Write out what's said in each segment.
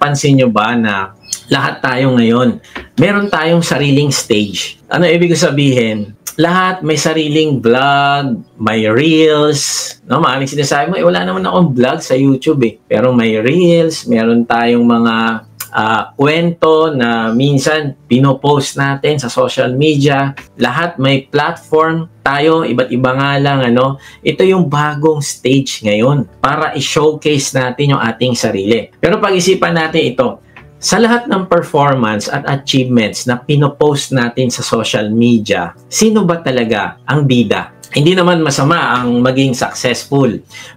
napansin nyo ba na lahat tayo ngayon, meron tayong sariling stage? Ano ibig sabihin? Lahat may sariling vlog, may reels. No, maraming sinasabi mo, wala naman akong vlog sa YouTube eh. Pero may reels, meron tayong mga kwento na minsan pinopost natin sa social media. Lahat may platform tayo, iba't iba nga lang, ano. Ito yung bagong stage ngayon para i-showcase natin yung ating sarili. Pero pag-isipan natin ito, sa lahat ng performance at achievements na pinopost natin sa social media, sino ba talaga ang bida? Hindi naman masama ang maging successful.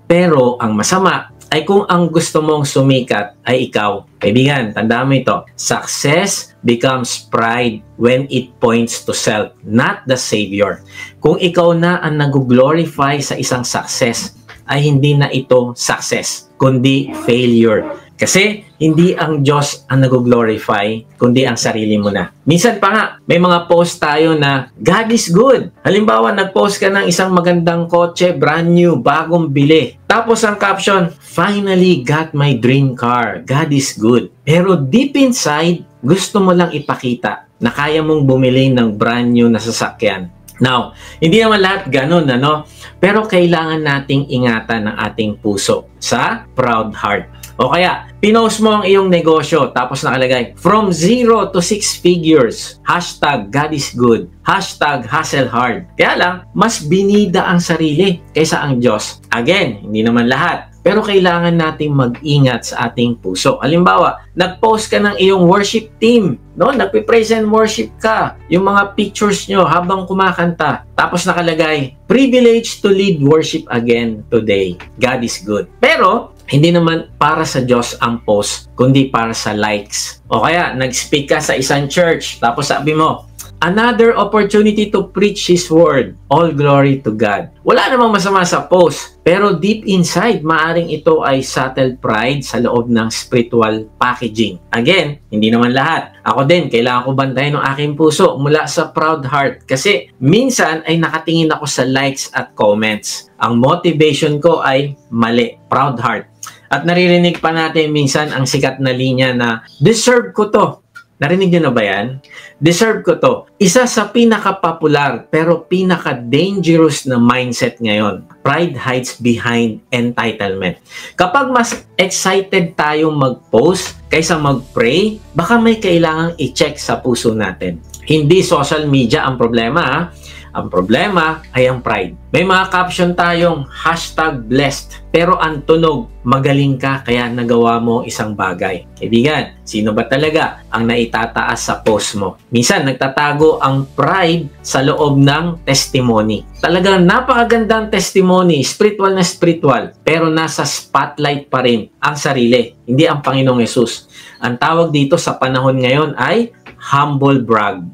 Pero ang masama ay kung ang gusto mong sumikat ay ikaw. Kaibigan, tandaan mo ito. Success becomes pride when it points to self, not the savior. Kung ikaw na ang nag-glorify sa isang success, ay hindi na ito success, kundi failure. Kasi hindi ang Diyos ang nag-glorify, kundi ang sarili mo na. Minsan pa nga, may mga post tayo na God is good. Halimbawa, nag-post ka ng isang magandang kotse, brand new, bagong bili. Tapos ang caption, finally got my dream car. God is good. Pero deep inside, gusto mo lang ipakita na kaya mong bumili ng brand new na sasakyan. Now, hindi naman lahat ganun, ano? Pero kailangan nating ingatan ang ating puso sa proud heart. O kaya, pinost mo ang iyong negosyo, tapos nakalagay, from 0 to 6 figures, hashtag God is good, hashtag hustle hard. Kaya lang, mas binida ang sarili kaysa ang Diyos. Again, hindi naman lahat. Pero kailangan nating mag-ingat sa ating puso. Halimbawa, nag-post ka ng iyong worship team, no? Nagpe-praise and worship ka. Yung mga pictures nyo habang kumakanta. Tapos nakalagay, privilege to lead worship again today. God is good. Pero, hindi naman para sa Diyos ang post, kundi para sa likes. O kaya, nag-speak ka sa isang church, tapos sabi mo, another opportunity to preach His word. All glory to God. Wala namang masama sa post, pero deep inside, maaring ito ay subtle pride sa loob ng spiritual packaging. Again, hindi naman lahat. Ako din, kailangan ko bantayan ng aking puso mula sa proud heart. Kasi minsan ay nakatingin ako sa likes at comments. Ang motivation ko ay mali, proud heart. At naririnig pa natin minsan ang sikat na linya na, deserve ko to. Narinig nyo na ba yan? Deserve ko to. Isa sa pinaka-popular pero pinaka-dangerous na mindset ngayon. Pride hides behind entitlement. Kapag mas excited tayong mag-post kaysa mag-pray, baka may kailangang i-check sa puso natin. Hindi social media ang problema, ha? Ang problema ay ang pride. May mga caption tayong hashtag blessed. Pero ang tunog, magaling ka kaya nagawa mo isang bagay. Kaibigan, sino ba talaga ang naitataas sa post mo? Minsan, nagtatago ang pride sa loob ng testimony. Talagang napakagandang testimony, spiritual na spiritual. Pero nasa spotlight pa rin ang sarili, hindi ang Panginoong Yesus. Ang tawag dito sa panahon ngayon ay humble brag.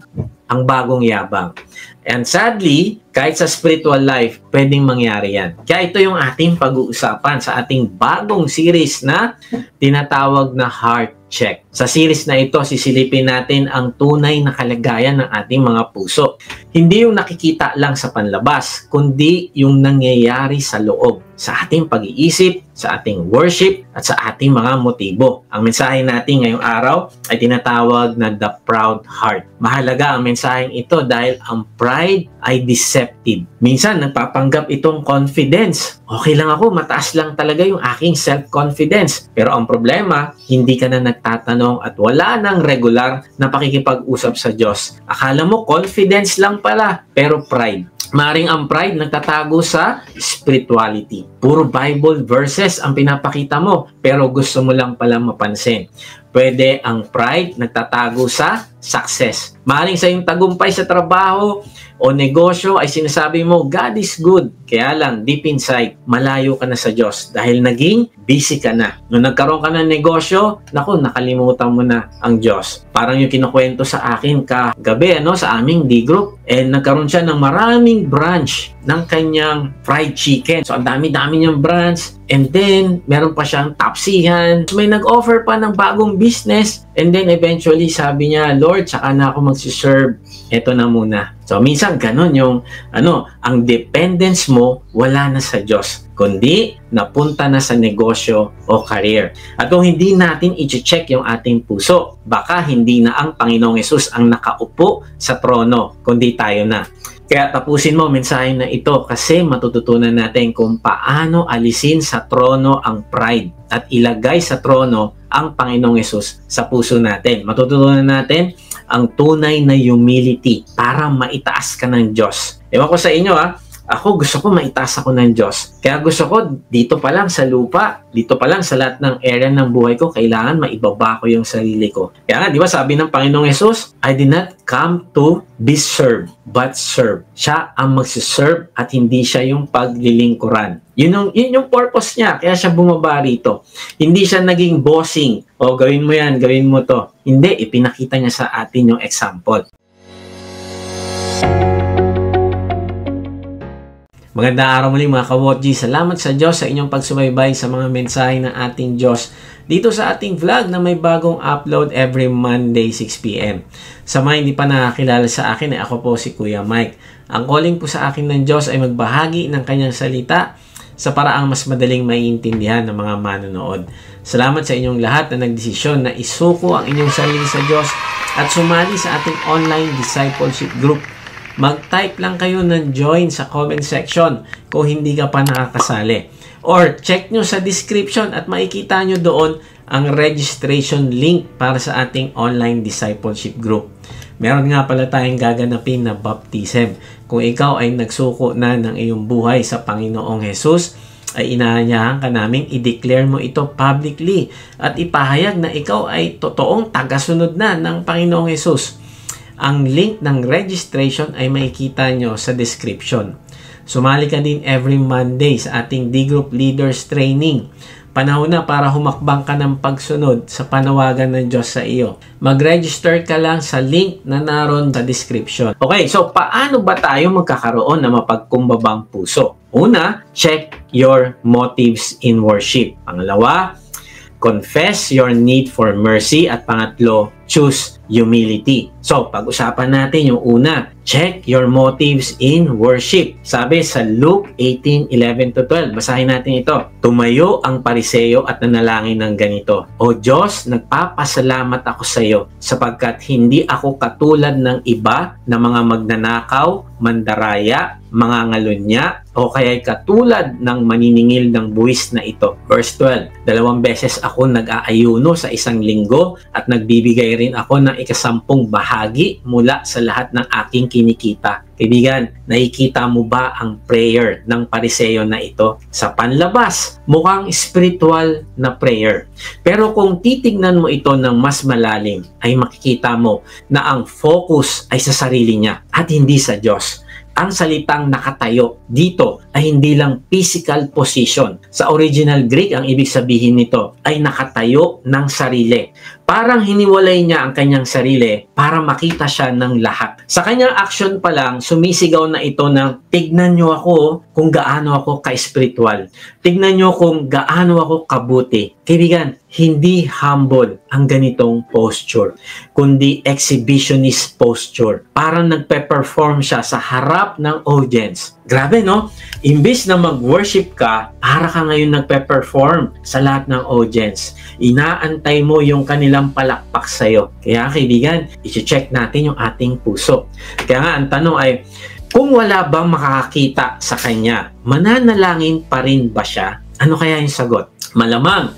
Ang bagong yabang. And sadly, kahit sa spiritual life, pwedeng mangyari yan. Kaya ito yung ating pag-uusapan sa ating bagong series na tinatawag na Heart Check. Sa series na ito, sisilipin natin ang tunay na kalagayan ng ating mga puso. Hindi yung nakikita lang sa panlabas, kundi yung nangyayari sa loob, sa ating pag-iisip, sa ating worship, at sa ating mga motibo. Ang mensahe natin ngayong araw ay tinatawag na The Proud Heart. Mahalaga ang mensaheng ito dahil ang pride ay deceptive. Minsan, nagpapanggap itong confidence. Okay lang ako, mataas lang talaga yung aking self-confidence. Pero ang problema, hindi ka na nagtatanong at wala nang regular na pakikipag-usap sa Diyos. Akala mo, confidence lang pala, pero pride. Maring ang pride nagtatago sa spirituality. Puro Bible verses ang pinapakita mo, pero gusto mo lang pala mapansin. Pwede ang pride nagtatago sa success. Maring sa iyong tagumpay sa trabaho o negosyo ay sinasabi mo, God is good. Kaya lang, deep inside, malayo ka na sa Diyos dahil naging busy ka na. Nung nagkaroon ka ng negosyo, naku, nakalimutan mo na ang Diyos. Parang yung kinukwento sa akin kagabi, sa aming D-group, nagkaroon siya ng maraming branch ng kanyang fried chicken. So, ang dami-dami niyang branch. And then, meron pa siyang tapsihan. So, may nag-offer pa ng bagong business. And then, eventually, sabi niya, Lord, saka na ako magsiserve. Ito na muna. So, minsan, ganun yung, ang dependence mo, wala na sa Diyos. kundi napunta na sa negosyo o career. At kung hindi natin i-check yung ating puso, baka hindi na ang Panginoong Hesus ang nakaupo sa trono, kundi tayo na. Kaya tapusin mo mensahe na ito kasi matututunan natin kung paano alisin sa trono ang pride at ilagay sa trono ang Panginoong Hesus sa puso natin. Matututunan natin ang tunay na humility para maitaas ka ng Diyos. Ewan ko sa inyo ako gusto ko maitaas ako ng Diyos. Kaya gusto ko dito pa lang sa lupa, dito pa lang sa lahat ng area ng buhay ko, kailangan maibaba ko yung sarili ko. Kaya nga, di ba sabi ng Panginoong Hesus, I did not come to be served, but serve. Siya ang magsiserve at hindi siya yung paglilingkuran. Yun yung purpose niya, kaya siya bumaba rito. Hindi siya naging bossing, o gawin mo yan, gawin mo to. Hindi, ipinakita niya sa atin yung example. Magandang araw muli mga ka-Wotji. Salamat sa Diyos sa inyong pagsubaybay sa mga mensahe ng ating Diyos dito sa ating vlog na may bagong upload every Monday 6 PM. Sa mga hindi pa nakakilala sa akin, ako po si Kuya Mike. Ang calling po sa akin ng Diyos ay magbahagi ng kanyang salita sa paraang mas madaling maiintindihan ng mga manonood. Salamat sa inyong lahat na nagdesisyon na isuko ang inyong sarili sa Diyos at sumali sa ating online discipleship group. Mag-type lang kayo ng join sa comment section kung hindi ka pa nakakasali. Or check nyo sa description at makikita nyo doon ang registration link para sa ating online discipleship group. Meron nga pala tayong gaganapin na baptism. Kung ikaw ay nagsuko na ng iyong buhay sa Panginoong Hesus, ay inaanyahan ka namin i-declare mo ito publicly at ipahayag na ikaw ay totoong tagasunod na ng Panginoong Hesus. Ang link ng registration ay makikita nyo sa description. Sumali ka din every Monday sa ating D-Group Leaders Training. Panahon na para humakbang ka ng pagsunod sa panawagan ng Diyos sa iyo. Mag-register ka lang sa link na naroon sa description. Okay, so paano ba tayo magkakaroon ng mapagkumbabang puso? Una, check your motives in worship. Pangalawa, confess your need for mercy. At pangatlo, choose humility. So, pag-usapan natin yung una, check your motives in worship. Sabi sa Luke 18:11-12, basahin natin ito. Tumayo ang Pariseo at nanalangin ng ganito, O Diyos, nagpapasalamat ako sa iyo sapagkat hindi ako katulad ng iba na mga magnanakaw, mandaraya, mga ngalunya, o kaya'y katulad ng maniningil ng buwis na ito. Verse 12, 2 beses ako nag-aayuno sa isang linggo at nagbibigay rin ako ng 10 bahagi mula sa lahat ng aking kinikita. Kaibigan, nakikita mo ba ang prayer ng Pariseo na ito? Sa panlabas, mukhang spiritual na prayer. Pero kung titignan mo ito ng mas malalim, ay makikita mo na ang focus ay sa sarili niya at hindi sa Diyos. Ang salitang nakatayo dito ay hindi lang physical position. Sa original Greek, ang ibig sabihin nito ay nakatayo ng sarili. Parang hiniwalay niya ang kanyang sarili para makita siya ng lahat. Sa kanyang action pa lang, sumisigaw na ito ng, tignan niyo ako kung gaano ako ka-spiritual. Tignan niyo kung gaano ako kabuti. Kaibigan, hindi humble ang ganitong posture, kundi exhibitionist posture. Parang nagpe-perform siya sa harap ng audience. Grabe, no? Imbis na mag-worship ka, para ka ngayon nagpe-perform sa lahat ng audience. Inaantay mo yung kanilang palakpak sa'yo. Kaya kaibigan, i-check natin yung ating puso. Kaya nga, ang tanong ay, kung wala bang makakakita sa kanya, mananalangin pa rin ba siya? Ano kaya yung sagot? Malamang,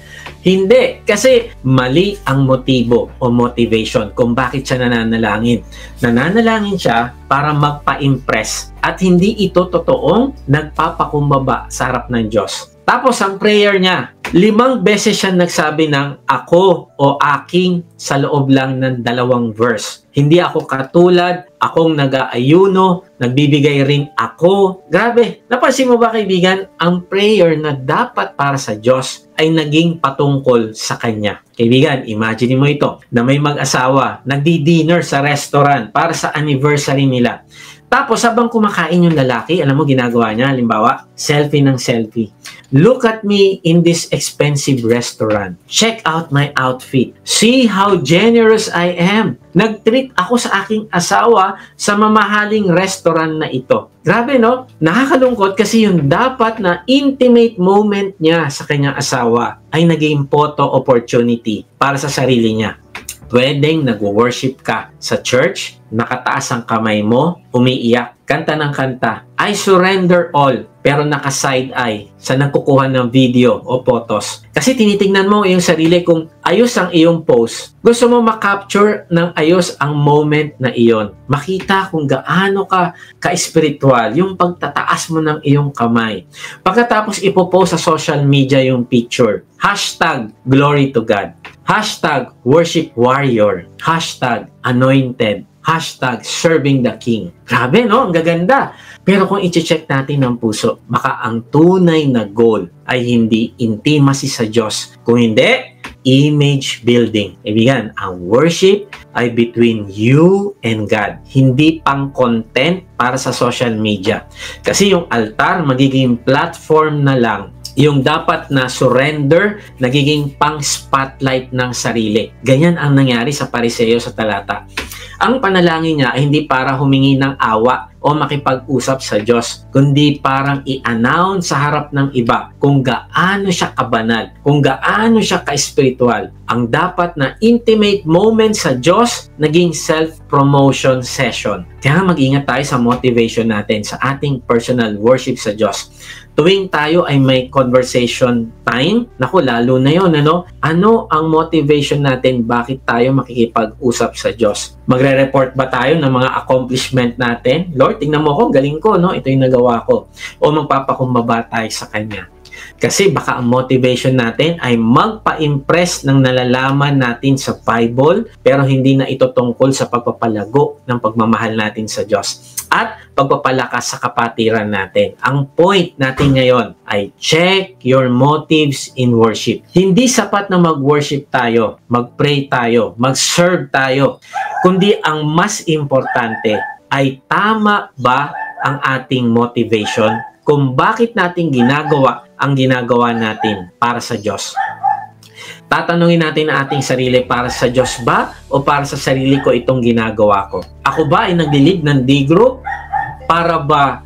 hindi. Kasi mali ang motibo o motivation kung bakit siya nananalangin. Nananalangin siya para magpa-impress at hindi ito totoong nagpapakumbaba sa harap ng Diyos. Tapos ang prayer niya, 5 beses siya nagsabi ng ako o aking sa loob lang ng 2 verse. Hindi ako katulad, akong nag-aayuno, nagbibigay rin ako. Grabe, napansin mo ba kaibigan, ang prayer na dapat para sa Diyos ay naging patungkol sa Kanya. Kaibigan, imagine mo ito, na may mag-asawa, nagdi-dinner sa restaurant para sa anniversary nila. Tapos habang kumakain yung lalaki, alam mo ginagawa niya, halimbawa, selfie ng selfie. Look at me in this expensive restaurant. Check out my outfit. See how generous I am. Nag-treat ako sa aking asawa sa mamahaling restaurant na ito. Grabe, no? Nakakalungkot kasi yung dapat na intimate moment niya sa kanyang asawa ay naging photo opportunity para sa sarili niya. Pwedeng nag-worship ka sa church, nakataas ang kamay mo, umiiyak, kanta ng kanta, I surrender all, pero naka-side eye sa nagkukuha ng video o photos. Kasi tinitingnan mo yung sarili kung ayos ang iyong post. Gusto mo makapture ng ayos ang moment na iyon. Makita kung gaano ka ka-spiritual, yung pagtataas mo ng iyong kamay. Pagkatapos ipopost sa social media yung picture. Hashtag glory to God. Hashtag worship warrior. Hashtag anointed. Hashtag serving the king. Grabe, no? Ang gaganda. Pero kung i-check natin ng puso, baka ang tunay na goal ay hindi intimacy sa Diyos. Kung hindi, image building. Ibigan, ang worship ay between you and God. Hindi pang content para sa social media. Kasi yung altar, magiging platform na lang. Yung dapat na surrender, nagiging pang spotlight ng sarili. Ganyan ang nangyari sa Pariseo sa talata. Ang panalangin niya ay hindi para humingi ng awa o makipag-usap sa Diyos, kundi parang i-announce sa harap ng iba kung gaano siya kabanal, kung gaano siya ka-spiritual. Ang dapat na intimate moment sa Diyos, naging self-promotion session. Kaya mag-ingat tayo sa motivation natin sa ating personal worship sa Diyos. Tuwing tayo ay may conversation time, naku, lalo na yun, ano? Ano ang motivation natin? Bakit tayo makikipag-usap sa Diyos? Magre-report ba tayo ng mga accomplishment natin? Lord, tingnan mo ako, galing ko, no? Ito yung nagawa ko. O magpapakumbaba tayo sa Kanya. Kasi baka ang motivation natin ay magpa-impress ng nalalaman natin sa Bible, pero hindi na ito tungkol sa pagpapalago ng pagmamahal natin sa Diyos at pagpapalakas sa kapatiran natin. Ang point natin ngayon ay check your motives in worship. Hindi sapat na mag-worship tayo, mag-pray tayo, mag-serve tayo, kundi ang mas importante ay tama ba ang ating motivation kung bakit natin ginagawa ang ginagawa natin para sa Diyos. Tatanungin natin ang ating sarili, para sa Diyos ba o para sa sarili ko itong ginagawa ko? Ako ba ay nag-lead ng D-group para ba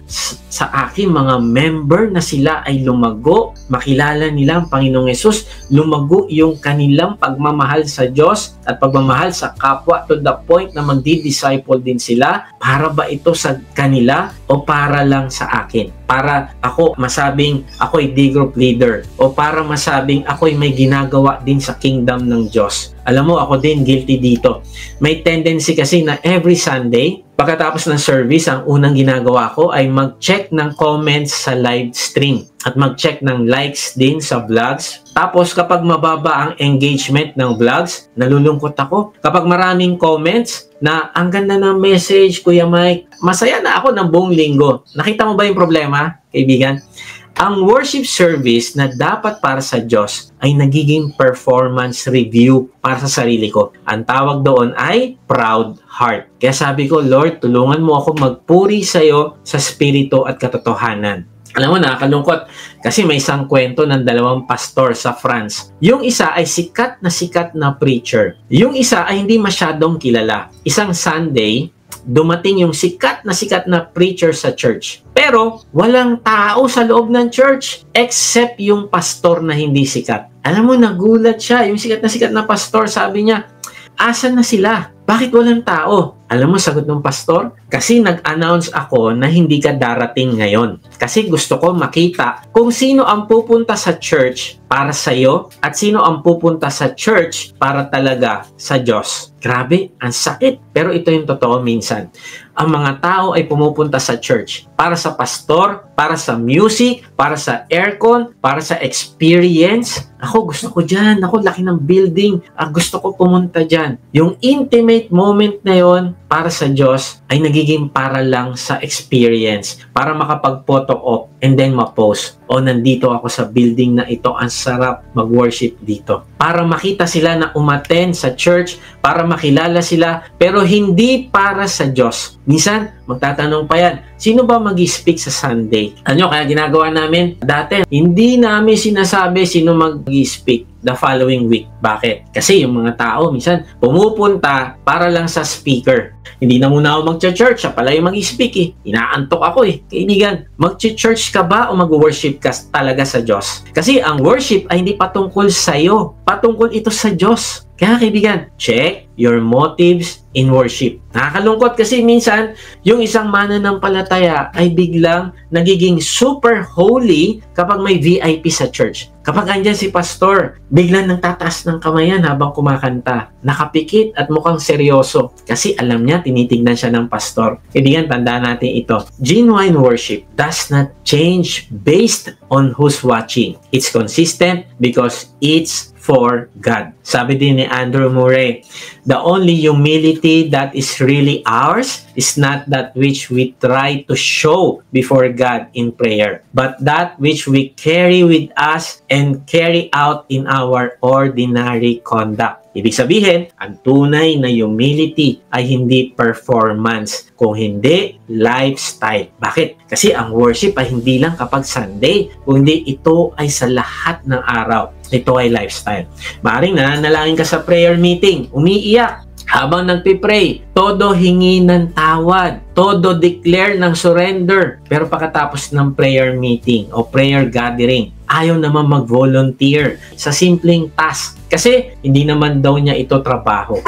sa aking mga member na sila ay lumago, makilala nila ang Panginoong Yesus, lumago yung kanilang pagmamahal sa Diyos at pagmamahal sa kapwa to the point na magdi-disciple din sila? Para ba ito sa kanila o para lang sa akin? Para ako masabing ako ay D-group leader o para masabing ako ay may ginagawa din sa kingdom ng Diyos? Alam mo, ako din guilty dito. May tendency kasi na every Sunday, pagkatapos ng service, ang unang ginagawa ko ay mag-check ng comments sa live stream at mag-check ng likes din sa vlogs. Tapos kapag mababa ang engagement ng vlogs, nalulungkot ako. Kapag maraming comments na ang ganda ng message, Kuya Mike, masaya na ako ng buong linggo. Nakita mo ba yung problema, kaibigan? Ang worship service na dapat para sa Diyos ay nagiging performance review para sa sarili ko. Ang tawag doon ay proud heart. Kaya sabi ko, Lord, tulungan mo ako magpuri sa iyo sa spirito at katotohanan. Alam mo, nakakalungkot kasi may isang kwento ng dalawang pastor sa France. Yung isa ay sikat na preacher. Yung isa ay hindi masyadong kilala. Isang Sunday, dumating yung sikat na preacher sa church. Pero walang tao sa loob ng church except yung pastor na hindi sikat. Alam mo, nagulat siya. Yung sikat na pastor, sabi niya, asan na sila? Bakit walang tao? Alam mo, sagot ng pastor, kasi nag-announce ako na hindi ka darating ngayon. Kasi gusto ko makita kung sino ang pupunta sa church para sa iyo at sino ang pupunta sa church para talaga sa Diyos. Grabe, ang sakit. Pero ito yung totoo minsan. Ang mga tao ay pumupunta sa church para sa pastor, para sa music, para sa aircon, para sa experience. Ako, gusto ko dyan. Ako, laki ng building. Gusto ko pumunta dyan. Yung intimate moment na yon para sa Diyos ay nagiging para lang sa experience, para makapag-photo op and then ma-post. O nandito ako sa building na ito, ang sarap mag-worship dito. Para makita sila na umattend sa church, para makilala sila, pero hindi para sa Diyos. Minsan, magtatanong pa yan, sino ba mag-speak sa Sunday? Ano, kaya ginagawa namin dati, hindi namin sinasabi sino mag-speak. the following week. Bakit? Kasi yung mga tao minsan pumupunta para lang sa speaker. Hindi na muna ako mag-church, siya pala yung mag-speak eh. Inaantok ako eh. Kaibigan, mag-church ka ba o mag-worship ka talaga sa Diyos? Kasi ang worship ay hindi patungkol sa'yo. Patungkol ito sa Diyos. Kaya kaibigan, check your motives in worship. Nakakalungkot kasi minsan, yung isang mananampalataya ay biglang nagiging super holy kapag may VIP sa church. Kapag andyan si pastor, biglang nagtataas ng kamayan habang kumakanta. Nakapikit at mukhang seryoso. Kasi alam niya, tinitignan siya ng pastor. Kaibigan, tandaan natin ito. Genuine worship does not change based on who's watching. It's consistent because it's for God. Sabi din ni Andrew Murray, the only humility that is really ours is not that which we try to show before God in prayer, but that which we carry with us and carry out in our ordinary conduct. Ibig sabihin, ang tunay na humility ay hindi performance, kung hindi lifestyle. Bakit? Kasi ang worship ay hindi lang kapag Sunday, kundi ito ay sa lahat ng araw. Ito ay lifestyle. Maaaring nananalangin ka sa prayer meeting, umiiyak. Habang nagpipray, todo hingi ng tawad, todo declare ng surrender. Pero pagkatapos ng prayer meeting o prayer gathering, ayaw naman mag-volunteer sa simpleng task. Kasi hindi naman daw niya ito trabaho.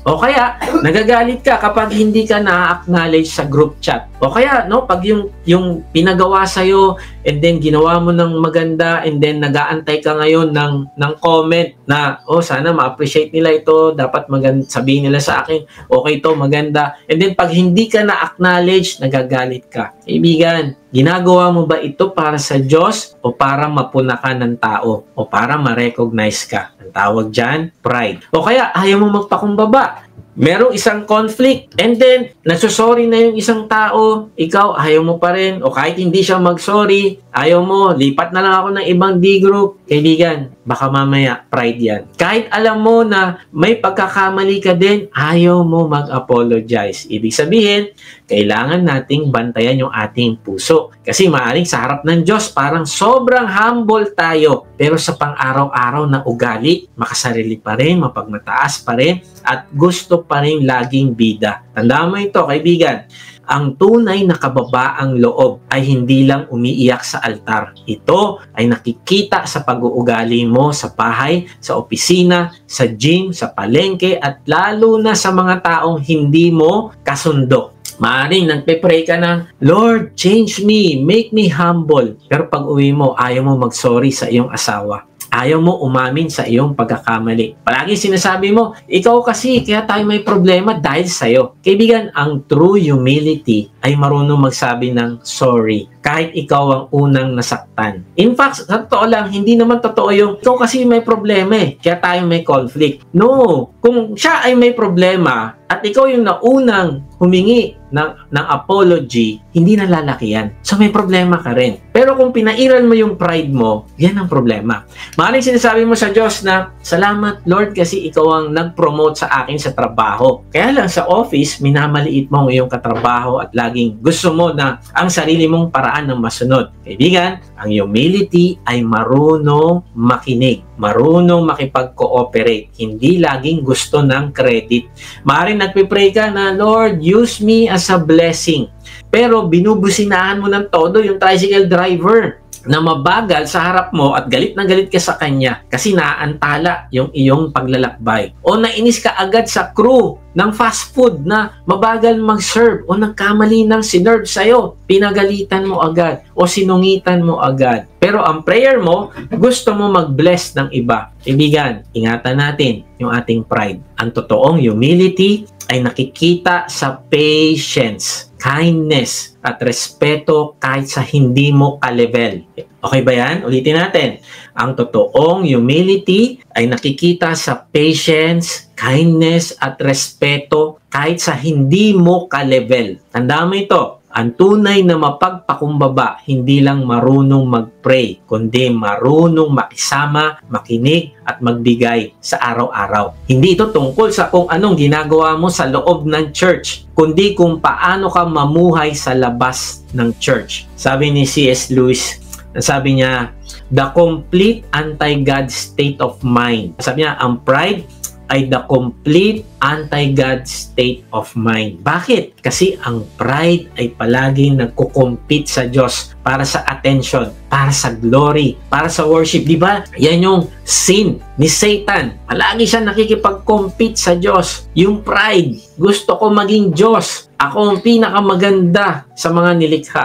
O kaya, nagagalit ka kapag hindi ka na-acknowledge sa group chat. O kaya, no, pag yung pinagawa sa'yo, and then ginawa mo ng maganda, and then nag-aantay ka ngayon ng comment na, oh, sana ma-appreciate nila ito, dapat sabihin nila sa akin, okay to, maganda. And then pag hindi ka na-acknowledge, nagagalit ka. Kaibigan, ginagawa mo ba ito para sa Diyos o para mapuna ka ng tao o para ma-recognize ka? Ang tawag dyan, pride. O kaya, ayaw mo magpakumbaba. Merong isang conflict and then nagsosorry na yung isang tao, ikaw ayaw mo pa rin o kahit hindi siya mag-sorry, ayaw mo, lipat na lang ako ng ibang D-group. Kaibigan, baka mamaya pride yan. Kahit alam mo na may pagkakamali ka din, ayaw mo mag-apologize. Ibig sabihin, kailangan nating bantayan yung ating puso. Kasi maaaring sa harap ng Diyos, parang sobrang humble tayo. Pero sa pang-araw-araw na ugali, makasarili pa rin, mapagmataas pa rin, at gusto pa rin laging bida. Tandaan mo ito, kaibigan. Ang tunay na kababaang loob ay hindi lang umiiyak sa altar. Ito ay nakikita sa pag-uugali mo sa bahay, sa opisina, sa gym, sa palengke, at lalo na sa mga taong hindi mo kasundo. Maaaring nagpe-pray ka ng, Lord, change me, make me humble. Pero pag uwi mo, ayaw mo mag-sorry sa iyong asawa. Ayaw mo umamin sa iyong pagkakamali. Palagi sinasabi mo, ikaw kasi, kaya tayo may problema dahil sa'yo. Kaibigan, ang true humility ay marunong magsabi ng sorry. Kahit ikaw ang unang nasaktan. In fact, sa totoo lang, hindi naman totoo yung, ikaw kasi may problema eh, kaya tayo may conflict. No, kung siya ay may problema, at ikaw yung naunang humingi ng apology, hindi na lalaki yan. So may problema ka rin. Pero kung pinairal mo yung pride mo, yan ang problema. Maaaring sinasabi mo sa Diyos na, salamat Lord kasi ikaw ang nag-promote sa akin sa trabaho. Kaya lang sa office, minamaliit mo ang iyong katrabaho at laging gusto mo na ang sarili mong paraan ng masunod. Kaibigan, ang humility ay marunong makinig, marunong makipag-cooperate, hindi laging gusto ng credit. Maaaring nagpipray ka na, Lord, use me as a blessing. Pero binubusinahan mo ng todo yung tricycle driver na mabagal sa harap mo at galit na galit ka sa kanya kasi naantala yung iyong paglalakbay. O nainis ka agad sa crew ng fast food na mabagal mag-serve o nagkamali ng sinerve sa'yo. Pinagalitan mo agad o sinungitan mo agad. Pero ang prayer mo, gusto mo mag-bless ng iba. Ibigan, ingatan natin yung ating pride. Ang totoong humility ay nakikita sa patience, kindness, at respeto kahit sa hindi mo ka-level. Okay ba yan? Ulitin natin. Ang totoong humility ay nakikita sa patience, kindness, at respeto kahit sa hindi mo ka-level. Tandaan mo ito. Ang tunay na mapagpakumbaba, hindi lang marunong mag-pray, kundi marunong makisama, makinig, at magbigay sa araw-araw. Hindi ito tungkol sa kung anong ginagawa mo sa loob ng church, kundi kung paano ka mamuhay sa labas ng church. Sabi ni C.S. Lewis, sabi niya, The complete anti-God state of mind. Sabi niya, ang pride ay the complete anti-God state of mind. Bakit? Kasi ang pride ay palaging nagko-compete sa Diyos para sa attention, para sa glory, para sa worship. Di ba? Yan yung sin ni Satan. Palagi siya nakikipag-compete sa Diyos. Yung pride, gusto ko maging Diyos. Ako ang pinakamaganda sa mga nilikha.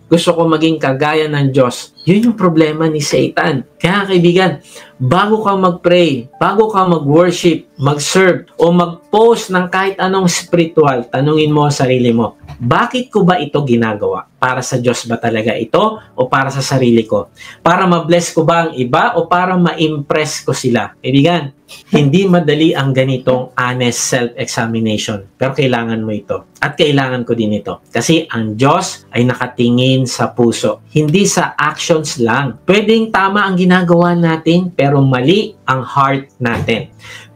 Gusto ko maging kagaya ng Diyos. Yun yung problema ni Satan. Kaya kaibigan, bago ka mag-pray, bago ka mag-worship, mag-serve, o mag-post ng kahit anong spiritual, tanungin mo sa sarili mo, bakit ko ba ito ginagawa? Para sa Diyos ba talaga ito o para sa sarili ko? Para ma-bless ko ba ang iba o para ma-impress ko sila? Kaibigan, hindi madali ang ganitong honest self-examination. Pero kailangan mo ito. At kailangan ko din ito. Kasi ang Diyos ay nakatingin sa puso. Hindi sa actions lang. Pwedeng tama ang ginagawa natin pero mali ang heart natin.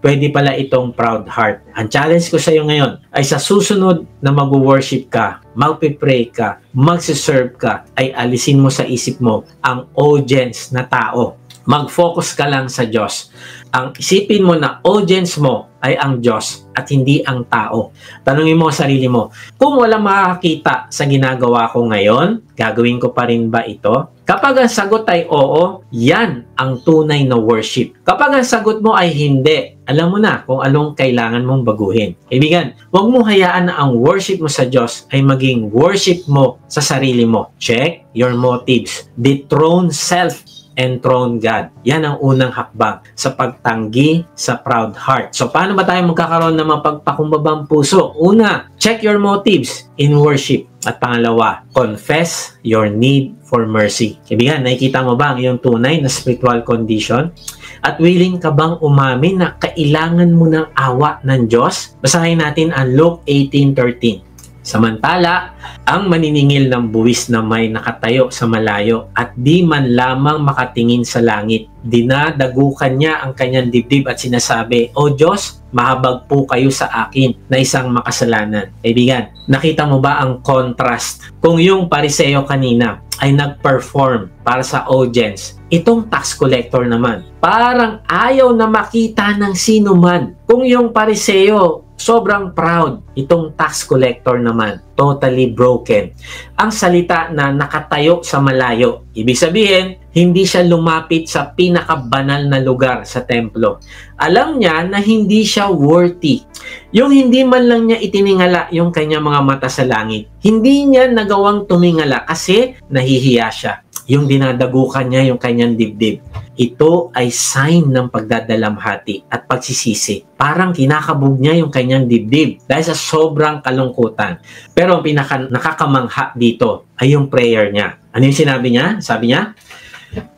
Pwede pala itong proud heart. Ang challenge ko sa iyo ngayon ay sa susunod na mag-worship ka, magpe-pray ka, magsiserve ka, ay alisin mo sa isip mo ang audience na tao. Mag-focus ka lang sa Diyos. Ang isipin mo na audience mo ay ang Diyos at hindi ang tao. Tanungin mo sa sarili mo, kung walang makakakita sa ginagawa ko ngayon, gagawin ko pa rin ba ito? Kapag ang sagot ay oo, yan ang tunay na worship. Kapag ang sagot mo ay hindi, alam mo na kung anong kailangan mong baguhin. Kaibigan, huwag mo hayaan na ang worship mo sa Diyos ay maging worship mo sa sarili mo. Check your motives. Dethrone self, enthrone God. Yan ang unang hakbang sa pagtanggi sa proud heart. So, paano ba tayo magkakaroon ng mapagpakumbabang puso? Una, check your motives in worship. At pangalawa, confess your need for mercy. Kaibigan, nakikita mo ba ang iyong tunay na spiritual condition? At willing ka bang umamin na kailangan mo ng awa ng Diyos? Basahin natin ang Luke 18:13. Samantala, ang maniningil ng buwis na may nakatayo sa malayo at di man lamang makatingin sa langit, dinadagukan niya ang kanyang dibdib at sinasabi, O Diyos, mahabag po kayo sa akin na isang makasalanan. Kaibigan, nakita mo ba ang contrast? Kung yung Pariseo kanina ay nag-perform para sa audience, itong tax collector naman, parang ayaw na makita ng sino man. Kung yung Pariseo sobrang proud, itong tax collector naman, totally broken. Ang salita na nakatayo sa malayo, ibig sabihin, hindi siya lumapit sa pinakabanal na lugar sa templo. Alam niya na hindi siya worthy. Yung hindi man lang niya itiningala yung kanyang mga mata sa langit, hindi niya nagawang tumingala kasi nahihiya siya. Yung dinadagukan niya yung kanyang dibdib. Ito ay sign ng pagdadalamhati at pagsisisi. Parang kinakabog niya yung kanyang dibdib dahil sa sobrang kalungkutan. Pero ang nakakamangha dito ay yung prayer niya. Ano yung sinabi niya? Sabi niya,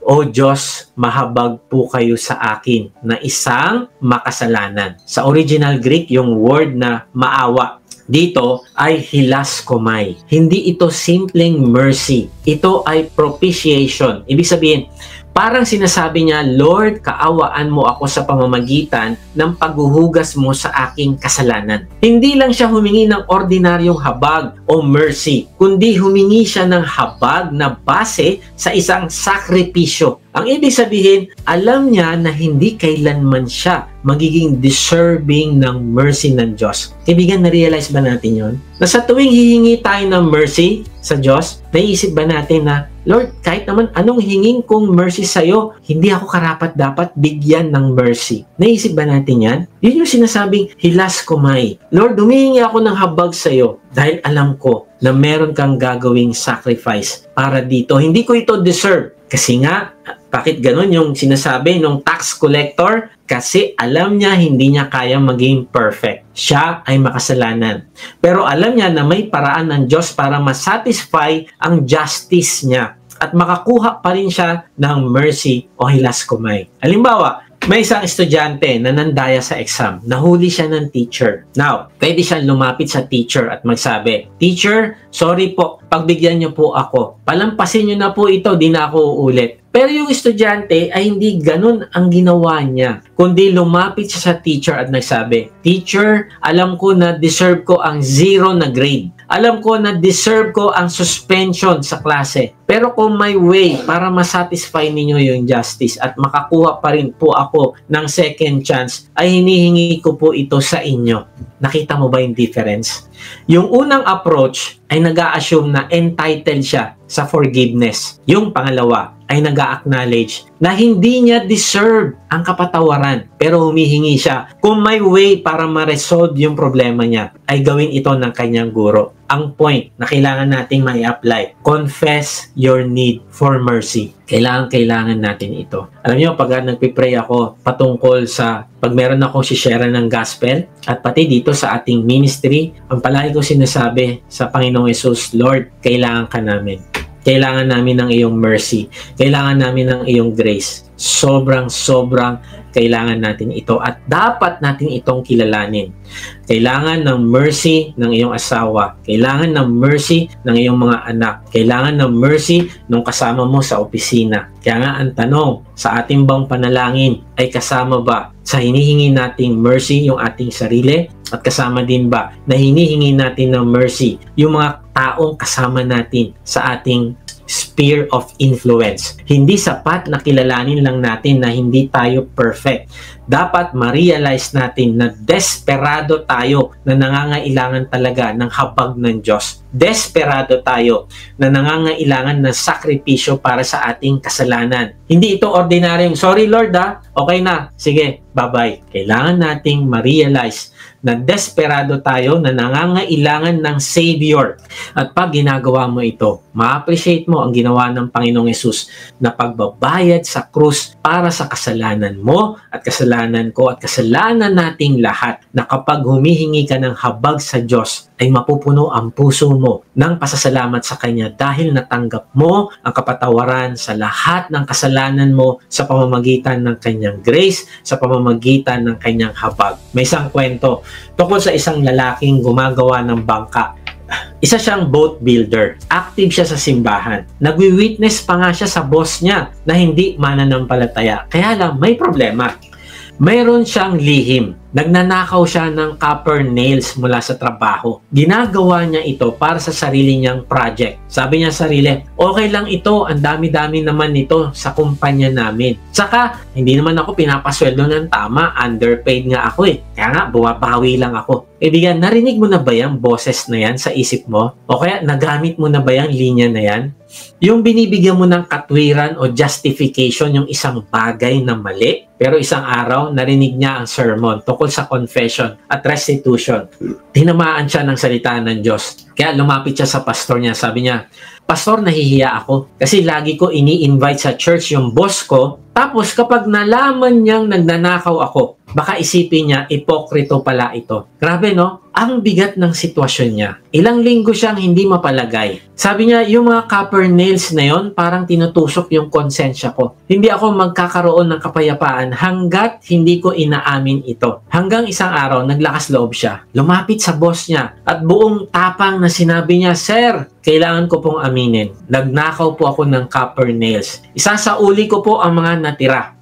O Diyos, mahabag po kayo sa akin na isang makasalanan. Sa original Greek, yung word na maawa dito ay hilaskomai. Hindi ito simpleng mercy. Ito ay propitiation. Ibig sabihin, parang sinasabi niya, Lord, kaawaan mo ako sa pamamagitan ng paghuhugas mo sa aking kasalanan. Hindi lang siya humingi ng ordinaryong habag o mercy, kundi humingi siya ng habag na base sa isang sakripisyo. Ang ibig sabihin, alam niya na hindi kailanman siya magiging deserving ng mercy ng Diyos. Kaibigan, na-realize ba natin yon? Na sa tuwing hihingi tayo ng mercy sa Diyos, naisip ba natin na, Lord, kahit naman anong hinging kong mercy sa'yo, hindi ako karapat dapat bigyan ng mercy. Naisip ba natin yan? Yun yung sinasabing hilaskomai. Lord, humihingi ako ng habag sa'yo dahil alam ko na meron kang gagawing sacrifice para dito. Hindi ko ito deserve. Kasi nga, bakit ganun yung sinasabi ng tax collector? Kasi alam niya hindi niya kaya maging perfect. Siya ay makasalanan. Pero alam niya na may paraan ng Diyos para masatisfy ang justice niya at makakuha pa rin siya ng mercy o hilaskomai. Halimbawa, may isang estudyante na nandaya sa exam. Nahuli siya ng teacher. Now, pwede siyang lumapit sa teacher at magsabi, Teacher, sorry po, pagbigyan niyo po ako. Palampasin niyo na po ito, di na ako uulit. Pero yung estudyante ay hindi ganun ang ginawa niya. Kundi lumapit siya sa teacher at nagsabi, Teacher, alam ko na deserve ko ang 0 na grade. Alam ko na deserve ko ang suspension sa klase. Pero kung may way para masatisfy ninyo yung justice at makakuha pa rin po ako ng second chance, ay hinihingi ko po ito sa inyo. Nakita mo ba yung difference? Yung unang approach ay nag-a-assume na entitled siya sa forgiveness. Yung pangalawa ay nag-a-acknowledge na hindi niya deserve ang kapatawaran, pero humihingi siya. Kung may way para ma-resolve yung problema niya, ay gawin ito ng kanyang guro. Ang point na kailangan nating mai-apply, confess your need for mercy. Kailangan natin ito. Alam niyo, pag nagpipray ako patungkol sa pag meron akong share ng gospel at pati dito sa ating ministry, ang palagi ko sinasabi sa Panginoong Hesus, Lord, kailangan ka namin. Kailangan namin ng iyong mercy. Kailangan namin ng iyong grace. Sobrang kailangan natin ito at dapat natin itong kilalanin. Kailangan ng mercy ng iyong asawa. Kailangan ng mercy ng iyong mga anak. Kailangan ng mercy ng kasama mo sa opisina. Kaya nga ang tanong, sa ating bang panalangin ay kasama ba sa hinihingi nating mercy yung ating sarili? At kasama din ba na hinihingi natin ng mercy yung mga taong kasama natin sa ating sphere of influence? Hindi sapat na kilalanin lang natin na hindi tayo perfect. Dapat ma-realize natin na desperado tayo na nangangailangan talaga ng habag ng Diyos. Desperado tayo na nangangailangan ng sakripisyo para sa ating kasalanan. Hindi ito ordinaryong, sorry Lord okay na, sige, bye-bye. Kailangan nating ma-realize na desperado tayo na nangangailangan ng Savior. At pag ginagawa mo ito, ma-appreciate mo ang ginawa ng Panginoong Hesus na pagbabayad sa krus para sa kasalanan mo at kasalanan ko at kasalanan nating lahat, na kapag humihingi ka ng habag sa Diyos, ay mapupuno ang puso mo ng pasasalamat sa Kanya dahil natanggap mo ang kapatawaran sa lahat ng kasalanan mo sa pamamagitan ng Kanyang grace, sa pamamagitan ng Kanyang habag. May isang kwento tungkol sa isang lalaking gumagawa ng bangka. Isa siyang boat builder. Active siya sa simbahan. Nagwi-witness pa nga siya sa boss niya na hindi mananampalataya. Kaya lang, may problema. Mayroon siyang lihim. Nagnanakaw siya ng copper nails mula sa trabaho. Ginagawa niya ito para sa sarili niyang project. Sabi niya sa sarili, okay lang ito, ang dami-dami naman nito sa kumpanya namin. Saka, hindi naman ako pinapasweldo ng tama, underpaid nga ako Kaya nga, bumabawi lang ako. Kaibigan, narinig mo na ba yung boses na yan sa isip mo? O kaya, nagamit mo na ba yung linya na yan? Yung binibigyan mo ng katwiran o justification yung isang bagay na mali, pero isang araw, narinig niya ang sermon tungkol sa confession at restitution. Tinamaan siya ng salita ng Diyos. Kaya lumapit siya sa pastor niya. Sabi niya, Pastor, nahihiya ako kasi lagi ko ini-invite sa church yung boss ko. Tapos kapag nalaman niyang nagnanakaw ako, baka isipin niya, ipokrito pala ito. Grabe no? Ang bigat ng sitwasyon niya. Ilang linggo siyang hindi mapalagay. Sabi niya, yung mga copper nails na yon parang tinutusok yung konsensya ko. Hindi ako magkakaroon ng kapayapaan hanggat hindi ko inaamin ito. Hanggang isang araw, naglakas loob siya. Lumapit sa boss niya at buong tapang na sinabi niya, Sir, kailangan ko pong aminin. Nagnakaw po ako ng copper nails. Isasauli ko po ang mga natira.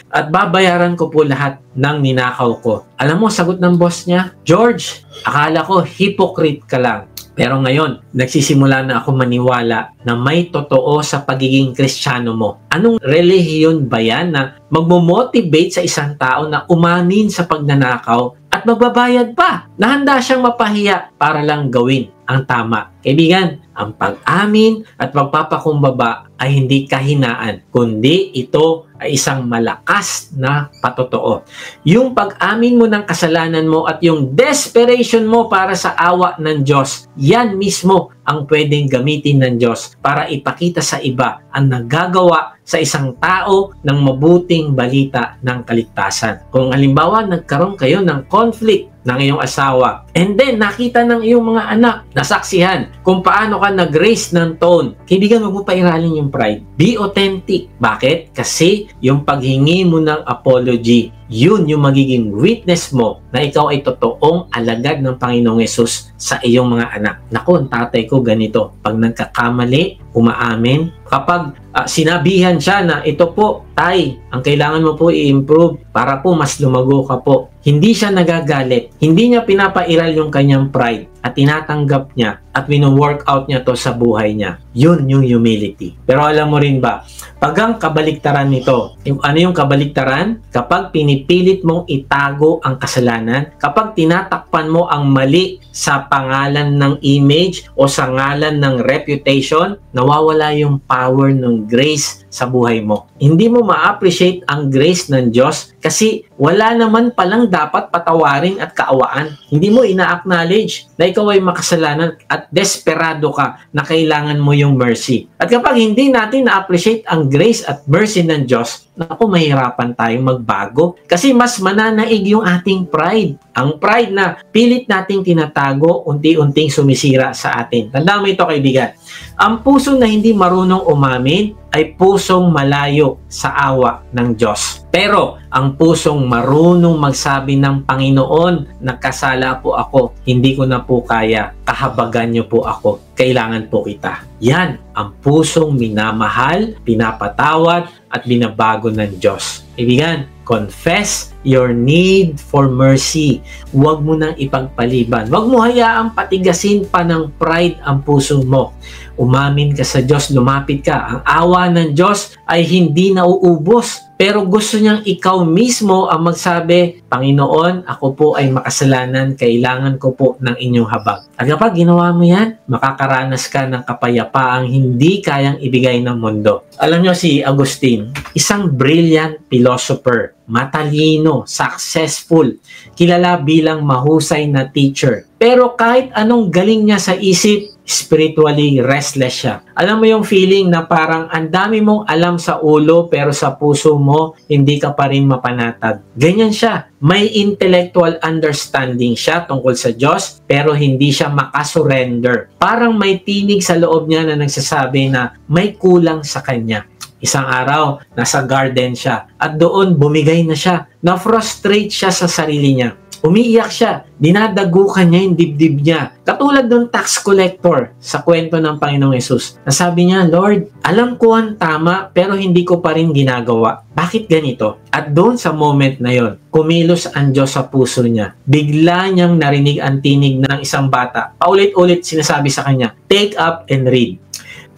At babayaran ko po lahat ng ninakaw ko. Alam mo, sagot ng boss niya, George, akala ko hypocrite ka lang. Pero ngayon, nagsisimula na ako maniwala na may totoo sa pagiging Kristiyano mo. Anong relihiyon ba yan na magmo-motivate sa isang tao na umamin sa pagnanakaw at magbabayad pa? Nahanda siyang mapahiya para lang gawin ang tama. Kaibigan, ang pag-amin at pagpapakumbaba ay hindi kahinaan, kundi ito ay isang malakas na patotoo. Yung pag-amin mo ng kasalanan mo at yung desperation mo para sa awa ng Diyos, yan mismo ang pwedeng gamitin ng Diyos para ipakita sa iba ang nagagawa sa isang tao ng mabuting balita ng kaligtasan. Kung halimbawa nagkaroon kayo ng conflict ng iyong asawa, and then nakita ng iyong mga anak, nasaksihan kung paano ka nag-raise ng tone, kaibigan, huwag mo pairalin yung pride. Be authentic. Bakit? Kasi yung paghingi mo ng apology, yun yung magiging witness mo na ikaw ay totoong alagad ng Panginoong Hesus sa iyong mga anak. Naku, ang tatay ko ganito. Pag nagkakamali, umaamin, Kapag sinabihan siya na ito po, tay, ang kailangan mo po i-improve para po mas lumago ka po. Hindi siya nagagalit. Hindi niya pinapairal yung kanyang pride at tinatanggap niya at wino-work out niya to sa buhay niya. Yun yung humility. Pero alam mo rin ba, pag ang kabaliktaran nito, ano yung kabaliktaran? Kapag pinipilit mong itago ang kasalanan, kapag tinatakpan mo ang mali sa pangalan ng image o sa ngalan ng reputation, nawawala yung power ng grace sa buhay mo. Hindi mo ma-appreciate ang grace ng Diyos kasi wala naman palang dapat patawarin at kaawaan. Hindi mo ina-acknowledge na ikaw ay makasalanan at desperado ka na kailangan mo yung mercy. At kapag hindi natin na-appreciate ang grace at mercy ng Diyos, naku, mahirapan tayong magbago kasi mas mananaig yung ating pride. Ang pride na pilit nating tinatago, unti-unting sumisira sa atin. Tandaan mo ito, kaibigan. Ang puso na hindi marunong umamin ay pusong malayo sa awa ng Diyos. Pero ang pusong marunong magsabi ng Panginoon, nagkasala po ako, hindi ko na po kaya, kahabagan niyo po ako, kailangan po kita. Yan ang pusong minamahal, pinapatawad at binabago ng Diyos. Kaibigan, confess your need for mercy. Huwag mo nang ipagpaliban. Huwag mo hayaang patigasin pa ng pride ang puso mo. Umamin ka sa Diyos, lumapit ka. Ang awa ng Diyos ay hindi nauubos. Pero gusto niyang ikaw mismo ang magsabi, Panginoon, ako po ay makasalanan, kailangan ko po ng inyong habag. At kapag ginawa mo yan, makakaranas ka ng kapayapaang hindi kayang ibigay ng mundo. Alam niyo si Agustin, isang brilliant philosopher, matalino, successful, kilala bilang mahusay na teacher. Pero kahit anong galing niya sa isip, spiritually restless siya. Alam mo yung feeling na parang ang dami mong alam sa ulo pero sa puso mo, hindi ka pa rin mapanatag. Ganyan siya. May intellectual understanding siya tungkol sa Diyos pero hindi siya makasurrender. Parang may tinig sa loob niya na nagsasabi na may kulang sa kanya. Isang araw, nasa garden siya at doon bumigay na siya. Na-frustrate siya sa sarili niya. Umiiyak siya. Dinadagukan niya yung dibdib niya. Katulad ng tax collector sa kwento ng Panginoong Hesus. Nasabi niya, Lord, alam ko ang tama pero hindi ko pa rin ginagawa. Bakit ganito? At doon sa moment na yon, kumilos ang Diyos sa puso niya. Bigla niyang narinig ang tinig ng isang bata. Paulit-ulit sinasabi sa kanya, take up and read.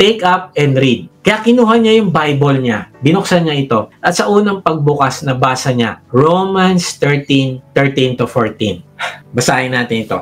Take up and read. Kaya kinuha niya yung Bible niya. Binuksan niya ito. At sa unang pagbukas, nabasa niya Romans 13:13-14. Basahin natin ito.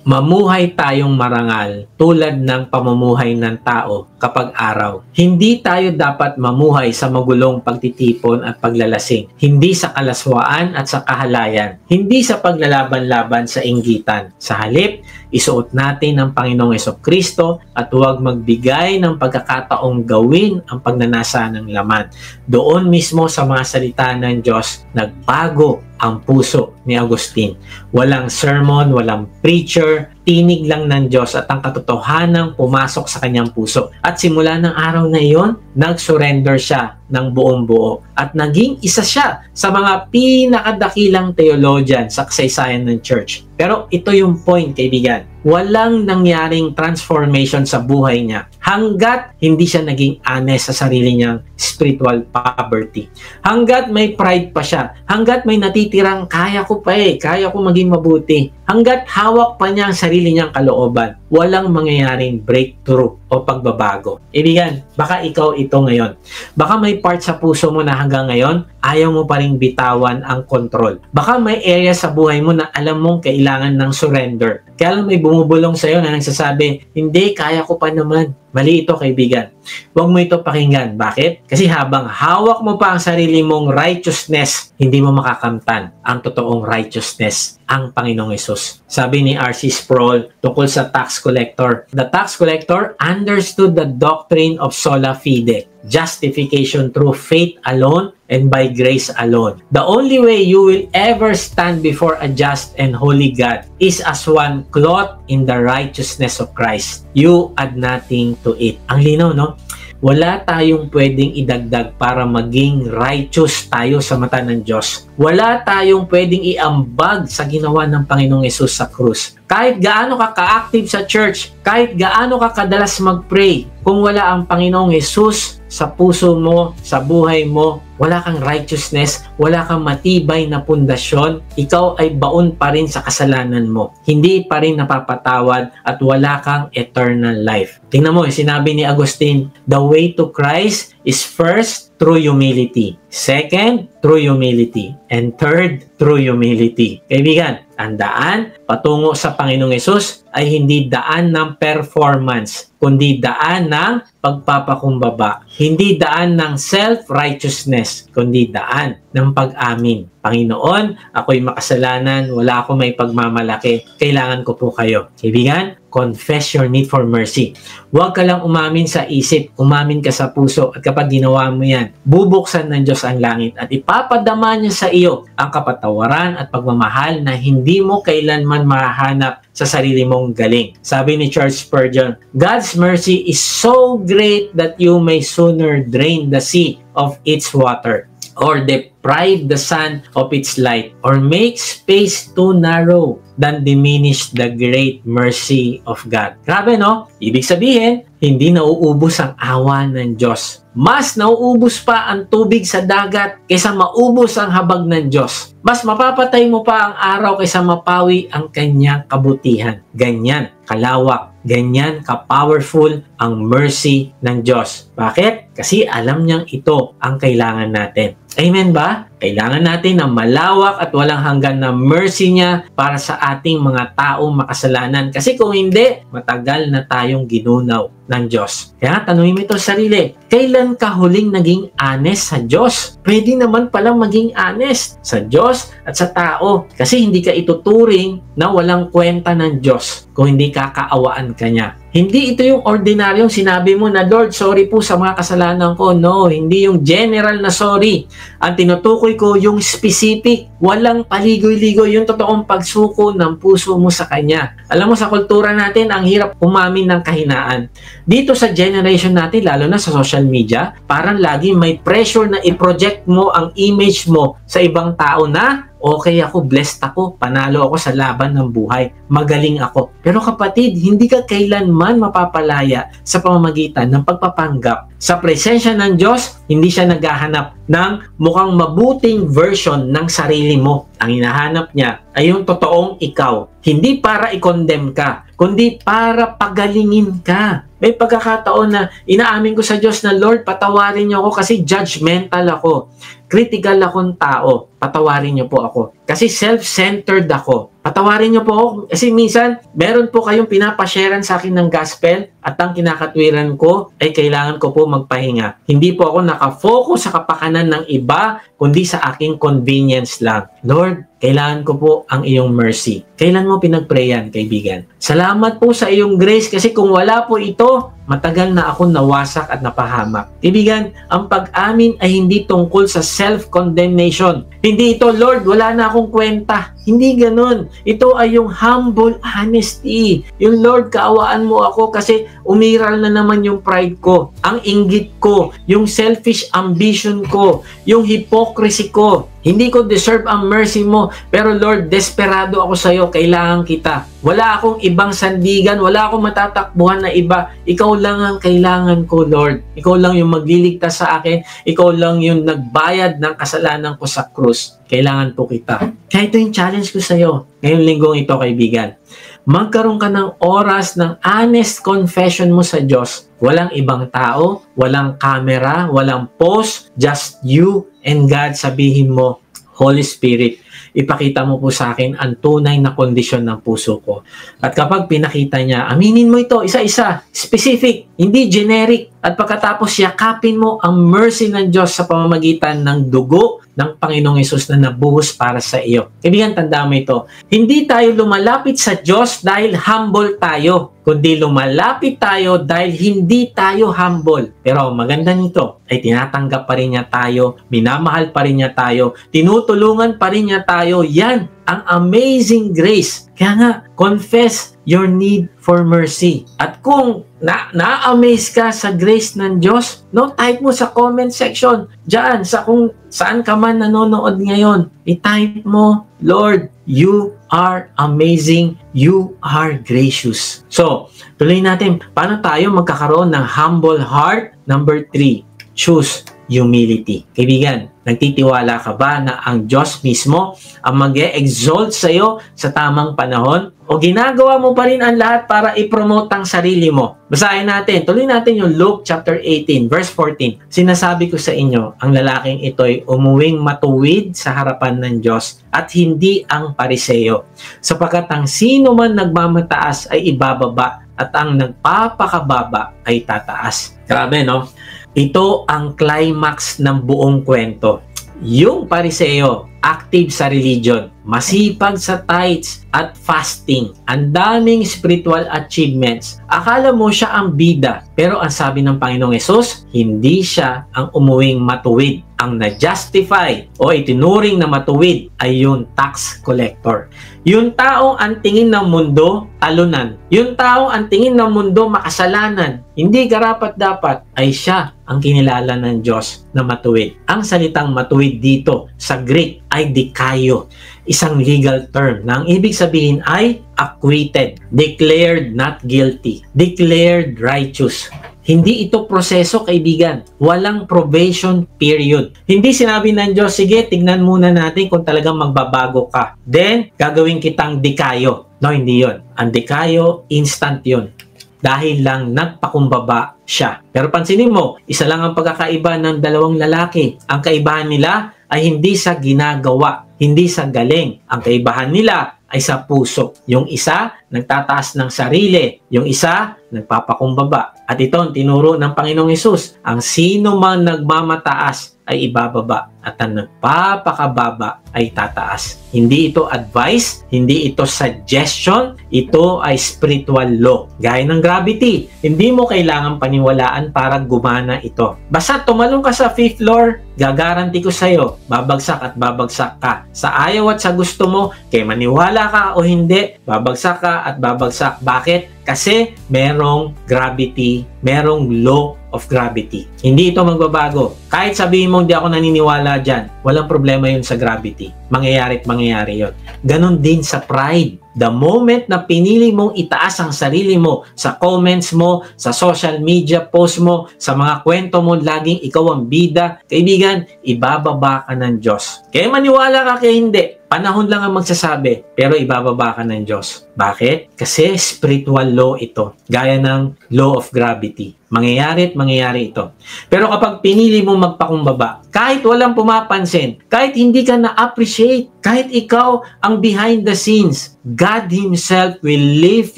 Mamuhay tayong marangal tulad ng pamumuhay ng tao kapag araw. Hindi tayo dapat mamuhay sa magulong pagtitipon at paglalasing. Hindi sa kalaswaan at sa kahalayan. Hindi sa paglalaban-laban sa inggitan. Sa halip, isuot natin ang Panginoong Hesukristo at huwag magbigay ng pagkakataong gawin ang pagnanasa ng laman. Doon mismo sa mga salita ng Diyos, nagbago ang puso ni Agustin. Walang sermon, walang preacher, tinig lang ng Diyos at ang katotohanang pumasok sa kanyang puso. At simula ng araw na iyon, nag-surrender siya ng buong buo at naging isa siya sa mga pinakadakilang theologian sa kasaysayan ng church. Pero ito yung point, kaibigan. Walang nangyaring transformation sa buhay niya hanggat hindi siya naging honest sa sarili niyang spiritual poverty. Hanggat may pride pa siya. Hanggat may natitirang kaya ko pa kaya ko maging mabuti. Hanggat hawak pa niya ang sarili niyang kalooban. Walang mangyayaring breakthrough o pagbabago. Ibigan, baka ikaw ito ngayon. Baka may part sa puso mo na hanggang ngayon, ayaw mo pa rin bitawan ang control. Baka may area sa buhay mo na alam mong kailangan ng surrender. Kaya lang may bumubulong sa'yo na nagsasabi, hindi, kaya ko pa naman. Mali ito, kaibigan. Huwag mo ito pakinggan. Bakit? Kasi habang hawak mo pa ang sarili mong righteousness, hindi mo makakamtan ang totoong righteousness, ang Panginoong Hesus. Sabi ni R.C. Sproul tungkol sa tax collector, the tax collector understood the doctrine of sola fide, justification through faith alone and by grace alone. The only way you will ever stand before a just and holy God is as one clothed in the righteousness of Christ. You add nothing to it. Ang linaw, no? Wala tayong pwedeng idagdag para maging righteous tayo sa mata ng Diyos. Wala tayong pwedeng iambag sa ginawa ng Panginoong Yesus sa krus. Kahit gaano ka ka-active sa church, kahit gaano ka kadalas mag-pray, kung wala ang Panginoong Yesus sa puso mo, sa buhay mo, wala kang righteousness, wala kang matibay na pundasyon, ikaw ay baon pa rin sa kasalanan mo. Hindi pa rin napapatawad at wala kang eternal life. Tingnan mo, sinabi ni Agustin, the way to Christ is first, through humility. Second, through humility. And third, through humility. Kaibigan, ang daan patungo sa Panginoong Yesus ay hindi daan ng performance, kundi daan ng pagpapakumbaba. Hindi daan ng self-righteousness, kundi daan ng pag-amin. Panginoon, ako'y makasalanan, wala akong may pagmamalaki, kailangan ko po kayo. Kaibigan, confess your need for mercy. Huwag ka lang umamin sa isip, umamin ka sa puso, at kapag ginawa mo yan, bubuksan ng Diyos ang langit at ipapadama niya sa iyo ang kapatawaran at pagmamahal na hindi mo kailanman mahanap sa sarili mong galing. Sabi ni Charles Spurgeon, God's mercy is so great that you may sooner drain the sea of its water, or deprive the sun of its light, or make space too narrow than diminish the great mercy of God. Grabe, no? Ibig sabihin, hindi nauubos ang awa ng Diyos. Mas nauubos pa ang tubig sa dagat kaysa maubos ang habag ng Diyos. Mas mapapatay mo pa ang araw kaysa mapawi ang kanyang kabutihan. Ganyan kalawak, ganyan ka-powerful ang mercy ng Diyos. Bakit? Kasi alam niyang ito ang kailangan natin. Amen ba? Kailangan natin ng malawak at walang hanggan na mercy niya para sa ating mga taong makasalanan. Kasi kung hindi, matagal na tayong ginunaw ng Diyos. Kaya tanungin mo ito sa sarili, kailan ka huling naging honest sa Diyos? Pwede naman palang maging honest sa Diyos at sa tao. Kasi hindi ka ituturing na walang kwenta ng Diyos kung hindi kakaawaan ka niya. Hindi ito yung ordinaryong sinabi mo na, Lord, sorry po sa mga kasalanan ko. No, hindi yung general na sorry. Ang tinutukoy ko yung specific, walang paligoy-ligoy, yung totoong pagsuko ng puso mo sa Kanya. Alam mo, sa kultura natin, ang hirap umamin ng kahinaan. Dito sa generation natin, lalo na sa social media, parang lagi may pressure na i-project mo ang image mo sa ibang tao na okay ako, blessed ako, panalo ako sa laban ng buhay, magaling ako. Pero kapatid, hindi ka kailanman mapapalaya sa pamamagitan ng pagpapanggap. Sa presensya ng Diyos, hindi siya naghahanap ng mukhang mabuting version ng sarili mo. Ang hinahanap niya ay yung totoong ikaw. Hindi para i-condemn ka, kundi para pagalingin ka. May pagkakataon na inaamin ko sa Diyos na, Lord, patawarin niyo ako kasi judgmental ako. Critical akong tao. Patawarin niyo po ako. Kasi self-centered ako. Patawarin niyo po ako. Kasi minsan, meron po kayong pinapasharean sa akin ng gospel at ang kinakatwiran ko ay kailangan ko po magpahinga. Hindi po ako nakafocus sa kapakanan ng iba, kundi sa aking convenience lang. Lord, kailangan ko po ang iyong mercy. Kailan mo pinagprayan, kaibigan? Salamat po sa iyong grace kasi kung wala po ito, matagal na ako nawasak at napahamak. Kaibigan, ang pag-amin ay hindi tungkol sa self-condemnation. Hindi ito, Lord, wala na akong kwenta. Hindi ganun. Ito ay yung humble honesty. Yung Lord, kaawaan mo ako kasi umiral na naman yung pride ko, ang inggit ko, yung selfish ambition ko, yung hypocrisy ko. Hindi ko deserve ang mercy mo, pero Lord, desperado ako sa iyo, kailangan kita. Wala akong ibang sandigan, wala akong matatakbuhan na iba. Ikaw lang ang kailangan ko, Lord. Ikaw lang yung magliligtas sa akin. Ikaw lang yung nagbayad ng kasalanan ko sa krus. Kailangan po kita. Kaya ito yung challenge ko sa iyo. Ngayong linggong ito, kaibigan. Magkaroon ka ng oras ng honest confession mo sa Diyos. Walang ibang tao, walang camera, walang post, just you and God. Sabihin mo, Holy Spirit, ipakita mo po sa akin ang tunay na kondisyon ng puso ko. At kapag pinakita niya, aminin mo ito, isa-isa, specific, hindi generic. At pagkatapos yakapin mo ang mercy ng Diyos sa pamamagitan ng dugo ng Panginoong Hesus na nabuhos para sa iyo. Kaibigan, tanda mo ito. Hindi tayo lumalapit sa Diyos dahil humble tayo, kundi lumalapit tayo dahil hindi tayo humble. Pero maganda nito ay tinatanggap pa rin niya tayo, minamahal pa rin niya tayo, tinutulungan pa rin niya tayo. Yan ang amazing grace. Kaya nga, confess your need for mercy. At kung na-amaze ka sa grace ng Diyos, no, type mo sa comment section, dyan, sa kung saan ka man nanonood ngayon, i-type mo, Lord, you are amazing, you are gracious. So, tuloy natin, paano tayo magkakaroon ng humble heart? Number 3, choose humility. Kaibigan, nagtitiwala ka ba na ang Diyos mismo ang mag-e-exalt sa iyo sa tamang panahon? O ginagawa mo pa rin ang lahat para i-promote ang sarili mo? Basahin natin. Tuloy natin yung Luke chapter 18, verse 14. Sinasabi ko sa inyo, ang lalaking ito'y umuwing matuwid sa harapan ng Diyos at hindi ang pariseo. Sapagkat ang sino man nagmamataas ay ibababa at ang nagpapakababa ay tataas. Grabe, no? Ito ang climax ng buong kwento. Yung pariseo, active sa religion, masipag sa tithes at fasting, ang daming spiritual achievements. Akala mo siya ang bida, pero ang sabi ng Panginoong Hesus, hindi siya ang umuwing matuwid. Ang na-justify o itinuring na matuwid ay yung tax collector. Yung taong ang tingin ng mundo, talunan. Yung taong ang tingin ng mundo, makasalanan. Hindi karapat-dapat, ay siya ang kinilala ng Diyos na matuwid. Ang salitang matuwid dito sa Greek ay dikayo, isang legal term na ang ibig sabihin ay acquitted, declared not guilty, declared righteous. Hindi ito proseso, kaibigan. Walang probation period. Hindi sinabi ng Diyos, sige, tignan muna natin kung talagang magbabago ka. Then, gagawin kitang dikayo. No, hindi yon. Ang dikayo, instant yon. Dahil lang nagpakumbaba siya. Pero pansinin mo, isa lang ang pagkakaiba ng dalawang lalaki. Ang kaibahan nila ay hindi sa ginagawa, hindi sa galing. Ang kaibahan nila ay sa puso. Yung isa, nagtataas ng sarili. Yung isa, nagpapakumbaba. At ito ang tinuro ng Panginoong Hesus. Ang sino man nagmamataas ay ibababa at ang nagpapakababa ay tataas. Hindi ito advice, hindi ito suggestion, ito ay spiritual law. Gaya ng gravity, hindi mo kailangan paniwalaan para gumana ito. Basta tumalong ka sa 5th floor, gagaranti ko sa'yo, babagsak at babagsak ka. Sa ayaw at sa gusto mo, kaya maniwala ka o hindi, babagsak ka at babagsak. Bakit? Kasi merong gravity, merong law of gravity. Hindi ito magbabago. Kahit sabihin mo hindi ako naniniwala dyan, walang problema yun sa gravity. Mangyayari at mangyayari yun. Ganon din sa pride. The moment na pinili mong itaas ang sarili mo sa comments mo, sa social media post mo, sa mga kwento mo, laging ikaw ang bida, kaibigan, ibababa ka ng Diyos. Kaya maniwala ka kaya hindi, panahon lang ang magsasabi, pero ibababa ka ng Diyos. Bakit? Kasi spiritual law ito, gaya ng law of gravity. Mangyayari at mangyayari ito. Pero kapag pinili mong magpakumbaba, kahit walang pumapansin, kahit hindi ka na-appreciate, kahit ikaw ang behind the scenes, God Himself will lift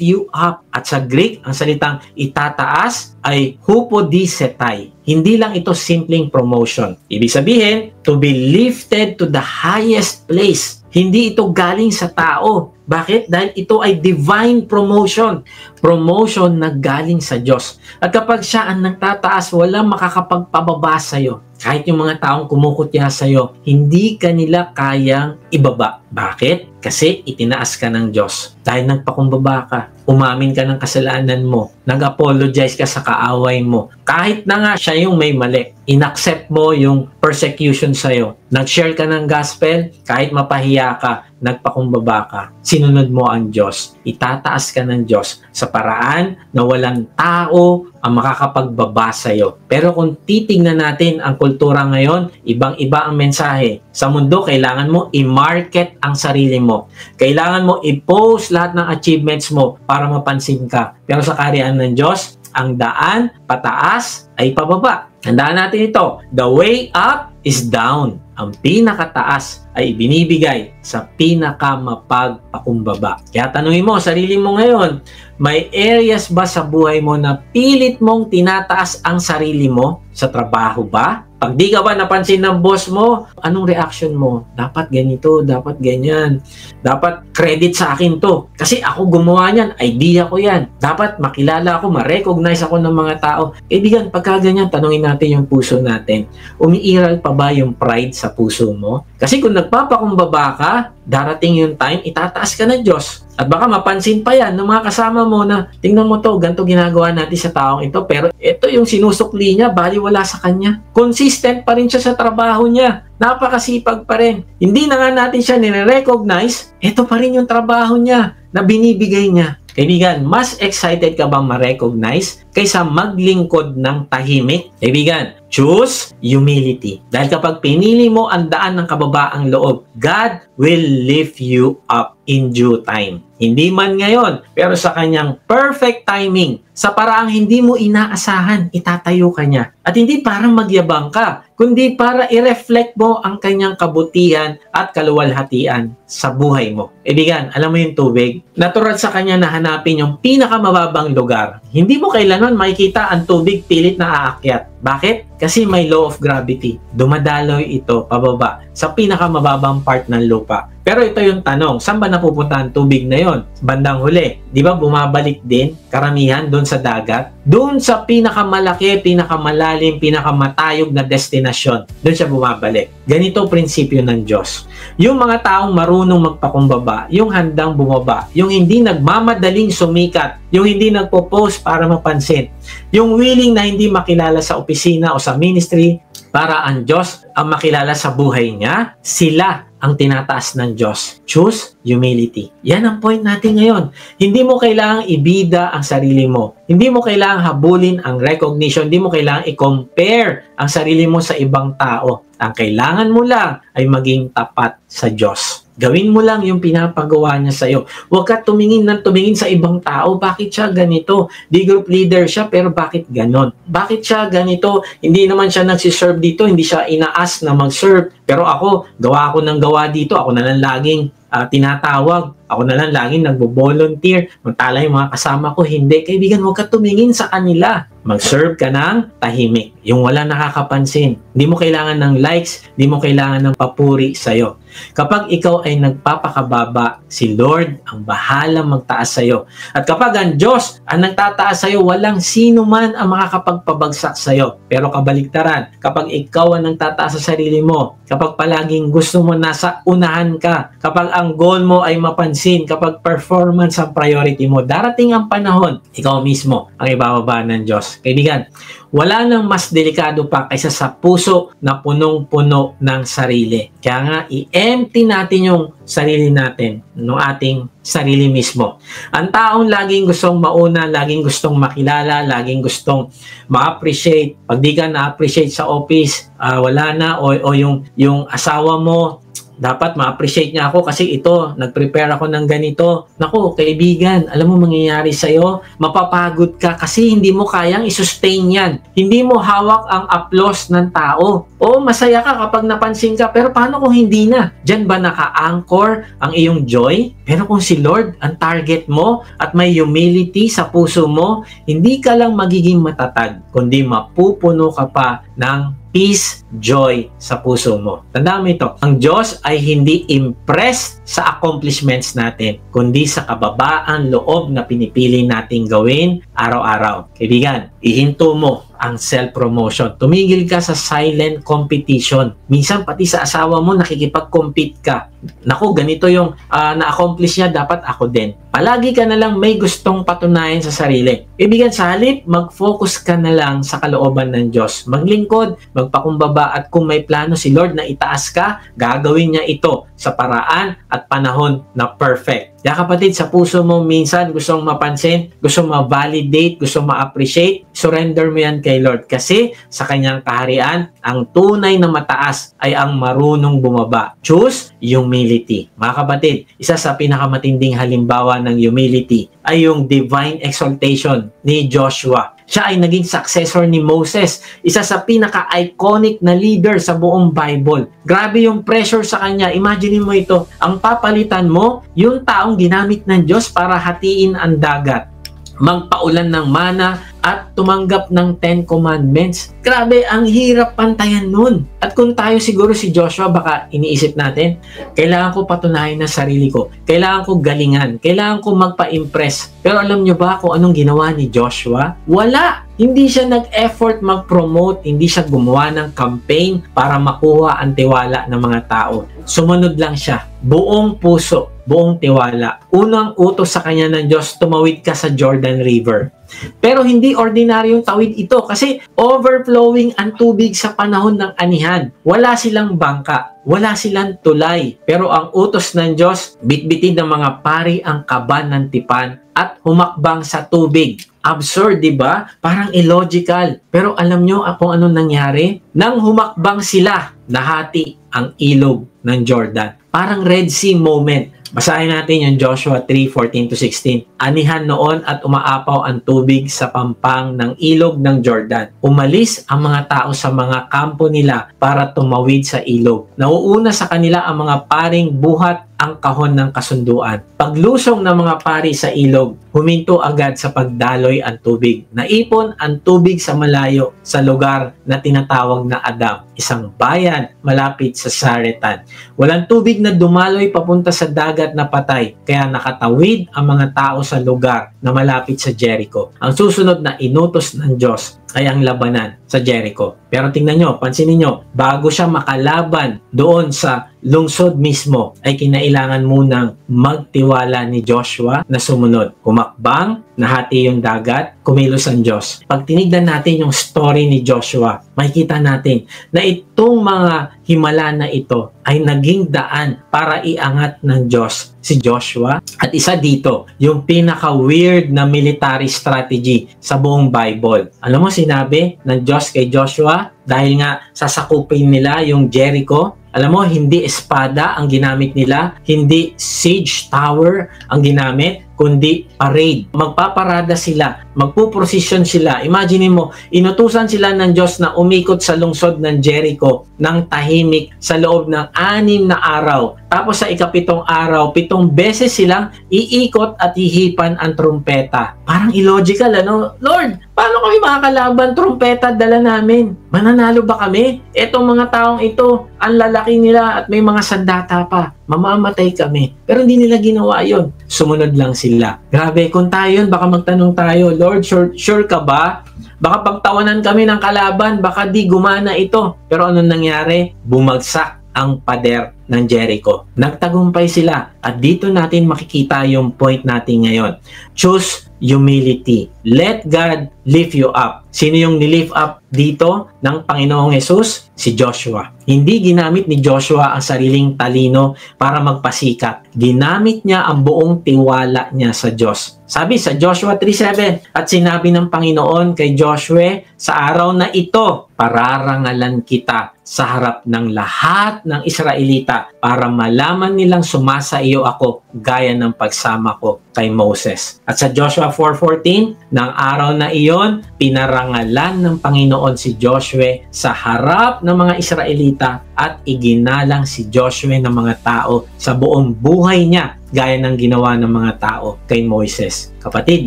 you up. At sa Greek, ang salitang itataas ay hupodisetai. Hindi lang ito simpleng promotion. Ibig sabihin, to be lifted to the highest place. Hindi ito galing sa tao. Bakit? Dahil ito ay divine promotion. Promotion na galing sa Diyos. At kapag siya ang nagtataas, walang makakapagpababa sa'yo. Kahit yung mga taong kumukutya sa'yo, hindi ka nila kayang ibaba. Bakit? Kasi itinaas ka ng Diyos. Dahil nagpakumbaba ka, umamin ka ng kasalanan mo, nag-apologize ka sa kaaway mo. Kahit na nga siya yung may mali, inaccept mo yung persecution sa'yo. Nag-share ka ng gospel, kahit mapahiya ka, nagpakumbaba ka, sinunod mo ang Diyos. Itataas ka ng Diyos sa paraan na walang tao ang makakapagbaba sa'yo. Pero kung titingnan natin ang kultura ngayon, ibang-iba ang mensahe. Sa mundo, kailangan mo i-market ang sarili mo. Kailangan mo i-post lahat ng achievements mo para mapansin ka. Pero sa kaharian ng Diyos, ang daan pataas ay pababa. Tandaan natin ito. The way up is down. Ang pinakataas ay binibigay sa pinakamapagpakumbaba. Kaya tanungin mo, sarili mo ngayon, may areas ba sa buhay mo na pilit mong tinataas ang sarili mo? Sa trabaho ba? Pag di ka ba napansin ng boss mo, anong reaction mo? Dapat ganito, dapat ganyan. Dapat credit sa akin to. Kasi ako gumawa niyan, idea ko yan. Dapat makilala ako, ma-recognize ako ng mga tao. Kaibigan, pagka ganyan, tanungin natin yung puso natin. Umiiral pa ba yung pride sa puso mo? Kasi kung nagpapakumbaba ka, darating yung time, itataas ka ng Diyos. At baka mapansin pa yan ng mga kasama mo na, tingnan mo to, ganito ginagawa natin sa taong ito, pero ito yung sinusukli niya, baliwala sa kanya. Consistent pa rin siya sa trabaho niya. Napakasipag pa rin. Hindi na nga natin siya nire-recognize, ito pa rin yung trabaho niya na binibigay niya. Kaibigan, mas excited ka bang ma-recognize kaysa maglingkod ng tahimik? Kaibigan, choose humility. Dahil kapag pinili mo ang daan ng kababaang loob, God will lift you up in due time. Hindi man ngayon, pero sa kanyang perfect timing, sa paraang hindi mo inaasahan, itatayo ka niya. At hindi para magyabang ka, kundi para i-reflect mo ang kanyang kabutihan at kaluwalhatian sa buhay mo. Kaibigan, alam mo yung tubig? Natural sa kanya na hanapin yung pinakamababang lugar. Hindi mo kailanman makikita ang tubig pilit na aakyat. Bakit? Kasi may law of gravity. Dumadaloy ito pababa sa pinakamababang part ng lupa. Pero ito yung tanong, saan ba napupunta ang tubig na yon? Bandang huli, di ba bumabalik din karamihan doon sa dagat? Doon sa pinakamalaki, pinakamalalim, pinakamatayog na destinasyon, doon siya bumabalik. Ganito prinsipyo ng Diyos. Yung mga taong marunong magpakumbaba, yung handang bumaba, yung hindi nagmamadaling sumikat, yung hindi nagpo-post para mapansin, yung willing na hindi makilala sa opisina o sa ministry para ang Diyos ang makilala sa buhay niya, sila ang tinataas ng Diyos. Choose humility. Yan ang point natin ngayon. Hindi mo kailangang ibida ang sarili mo. Hindi mo kailangang habulin ang recognition. Hindi mo kailangang i-compare ang sarili mo sa ibang tao. Ang kailangan mo lang ay maging tapat sa Diyos. Gawin mo lang yung pinapagawa niya sa'yo. Huwag ka tumingin sa ibang tao. Bakit siya ganito? Di group leader siya, pero bakit ganon? Bakit siya ganito? Hindi naman siya nagsiserve dito. Hindi siya ina-ask na mag-serve. Pero ako, gawa ako ng gawa dito. Ako na lang laging tinatawag. Ako na lang laging nagbo-volunteer. Magtala yung mga kasama ko. Hindi. Kaibigan, huwag ka tumingin sa kanila. Mag-serve ka ng tahimik. Yung wala nakakapansin. Hindi mo kailangan ng likes. Hindi mo kailangan ng papuri sa'yo. Kapag ikaw ay nagpapakababa, si Lord ang bahalang magtaas sa'yo. At kapag ang Diyos ang nagtataas sa'yo, walang sino man ang makakapagpabagsak sa'yo. Pero kabaligtaran, kapag ikaw ang nagtataas sa sarili mo, kapag palaging gusto mo nasa unahan ka, kapag ang goal mo ay mapansin, kapag performance ang priority mo, darating ang panahon, ikaw mismo ang ibababa ng Diyos. Kaibigan, wala nang mas delikado pa kaysa sa puso na punong-puno ng sarili. Kaya nga, i-empty natin yung sarili natin, no ating sarili mismo. Ang taong laging gustong mauna, laging gustong makilala, laging gustong ma-appreciate. Pag di ka na-appreciate sa office, wala na, o yung asawa mo, dapat ma-appreciate niya ako kasi ito, nag-prepare ako ng ganito. Naku, kaibigan, alam mo mangyayari sa'yo, mapapagod ka kasi hindi mo kayang i-sustain yan. Hindi mo hawak ang applause ng tao. Oo, masaya ka kapag napansin ka, pero paano kung hindi na? Diyan ba naka-anchor ang iyong joy? Pero kung si Lord ang target mo at may humility sa puso mo, hindi ka lang magiging matatag, kundi mapupuno ka pa ng peace, joy sa puso mo. Tandaan mo ito, ang Diyos ay hindi impressed sa accomplishments natin, kundi sa kababaan loob na pinipili nating gawin araw-araw. Kaibigan, ihinto mo ang self-promotion. Tumigil ka sa silent competition. Minsan pati sa asawa mo nakikipag-compete ka. Naku, ganito yung na-accomplish niya, dapat ako din. Palagi ka na lang may gustong patunayan sa sarili. Kaibigan, sa halip, mag-focus ka na lang sa kalooban ng Diyos. Maglingkod, magpakumbaba, at kung may plano si Lord na itaas ka, gagawin niya ito sa paraan at panahon na perfect. Kaya kapatid, sa puso mo minsan gustong mapansin, gustong ma-validate, gustong ma-appreciate, surrender mo yan kay Lord. Kasi sa kanyang kaharian, ang tunay na mataas ay ang marunong bumaba. Choose humility. Mga kapatid, isa sa pinakamatinding halimbawa ng humility ay yung divine exaltation ni Joshua. Siya ay naging successor ni Moses, isa sa pinaka-iconic na leader sa buong Bible. Grabe yung pressure sa kanya. Imagine mo ito, ang papalitan mo, yung taong ginamit ng Diyos para hatiin ang dagat, magpaulan ng mana, at tumanggap ng 10 Commandments. Grabe, ang hirap pantayan nun. At kung tayo siguro si Joshua, baka iniisip natin, kailangan ko patunayan na sarili ko. Kailangan ko galingan. Kailangan ko magpa-impress. Pero alam nyo ba kung anong ginawa ni Joshua? Wala. Hindi siya nag-effort mag-promote, hindi siya gumawa ng campaign para makuha ang tiwala ng mga tao. Sumunod lang siya, buong puso, buong tiwala. Unang utos sa kanya ng Diyos, tumawid ka sa Jordan River. Pero hindi ordinaryong tawid ito kasi overflowing ang tubig sa panahon ng anihan. Wala silang bangka, wala silang tulay. Pero ang utos ng Diyos, bitbitin ng mga pari ang kaban ng tipan at humakbang sa tubig. Absurd, di ba? Parang illogical. Pero alam nyo kung anong nangyari? Nang humakbang sila, nahati ang ilog ng Jordan. Parang Red Sea moment. Basahin natin yung Joshua 3:14-16. Anihan noon at umaapaw ang tubig sa pampang ng ilog ng Jordan. Umalis ang mga tao sa mga kampo nila para tumawid sa ilog. Nauuna sa kanila ang mga paring buhat ang kahon ng kasunduan. Paglusong ng mga pari sa ilog, huminto agad sa pagdaloy ang tubig. Naipon ang tubig sa malayo sa lugar na tinatawag na Adam, isang bayan malapit sa Saretan. Walang tubig na dumaloy papunta sa dagat na patay, kaya nakatawid ang mga tao sa lugar na malapit sa Jericho. Ang susunod na inutos ng Diyos ay ang labanan sa Jericho. Pero tingnan nyo, pansinin nyo, bago siya makalaban doon sa lungsod mismo, ay kinailangan munang magtiwala ni Joshua na sumunod. Humakbang, nahati yung dagat, kumilos ang Diyos. Pag tinignan natin yung story ni Joshua, makikita natin na itong mga himala na ito ay naging daan para iangat ng Diyos si Joshua. At isa dito, yung pinaka-weird na military strategy sa buong Bible. Alam mo, sinabi ng Diyos kay Joshua, dahil nga sasakupin nila yung Jericho, alam mo, hindi espada ang ginamit nila, hindi siege tower ang ginamit, kundi parade. Magpaparada sila, magpuprosesyon sila. Imagine mo, inutusan sila ng Diyos na umikot sa lungsod ng Jericho ng tahimik sa loob ng 6 na araw. Tapos sa ika-7 araw, 7 beses silang iikot at hihipan ang trumpeta. Parang illogical, ano? Lord, paano kami makakalaban? Trumpeta dala namin. Mananalo ba kami? Etong mga taong ito, ang lalaki nila at may mga sandata pa. Mamamatay kami. Pero hindi nila ginawa yon. Sumunod lang sila. Grabe, kung tayo yun, baka magtanong tayo, Lord, sure ka ba? Baka pagtawanan kami ng kalaban, baka di gumana ito. Pero anong nangyari? Bumagsak ang pader ng Jericho. Nagtagumpay sila. At dito natin makikita yung point natin ngayon. Choose humility. Let God lift you up. Sino yung nilift up dito ng Panginoong Hesus? Si Joshua. Hindi ginamit ni Joshua ang sariling talino para magpasikat. Ginamit niya ang buong tiwala niya sa Diyos. Sabi sa Joshua 3:7, at sinabi ng Panginoon kay Joshua, sa araw na ito, pararangalan kita sa harap ng lahat ng Israelita para malaman nilang sumasa iyo ako gaya ng pagsama ko kay Moses. At sa Joshua 4:14, ng araw na iyon, pinarangalan ng Panginoon si Joshua sa harap ng mga Israelita at iginalang si Joshua ng mga tao sa buong buhay niya gaya ng ginawa ng mga tao kay Moises. Kapatid,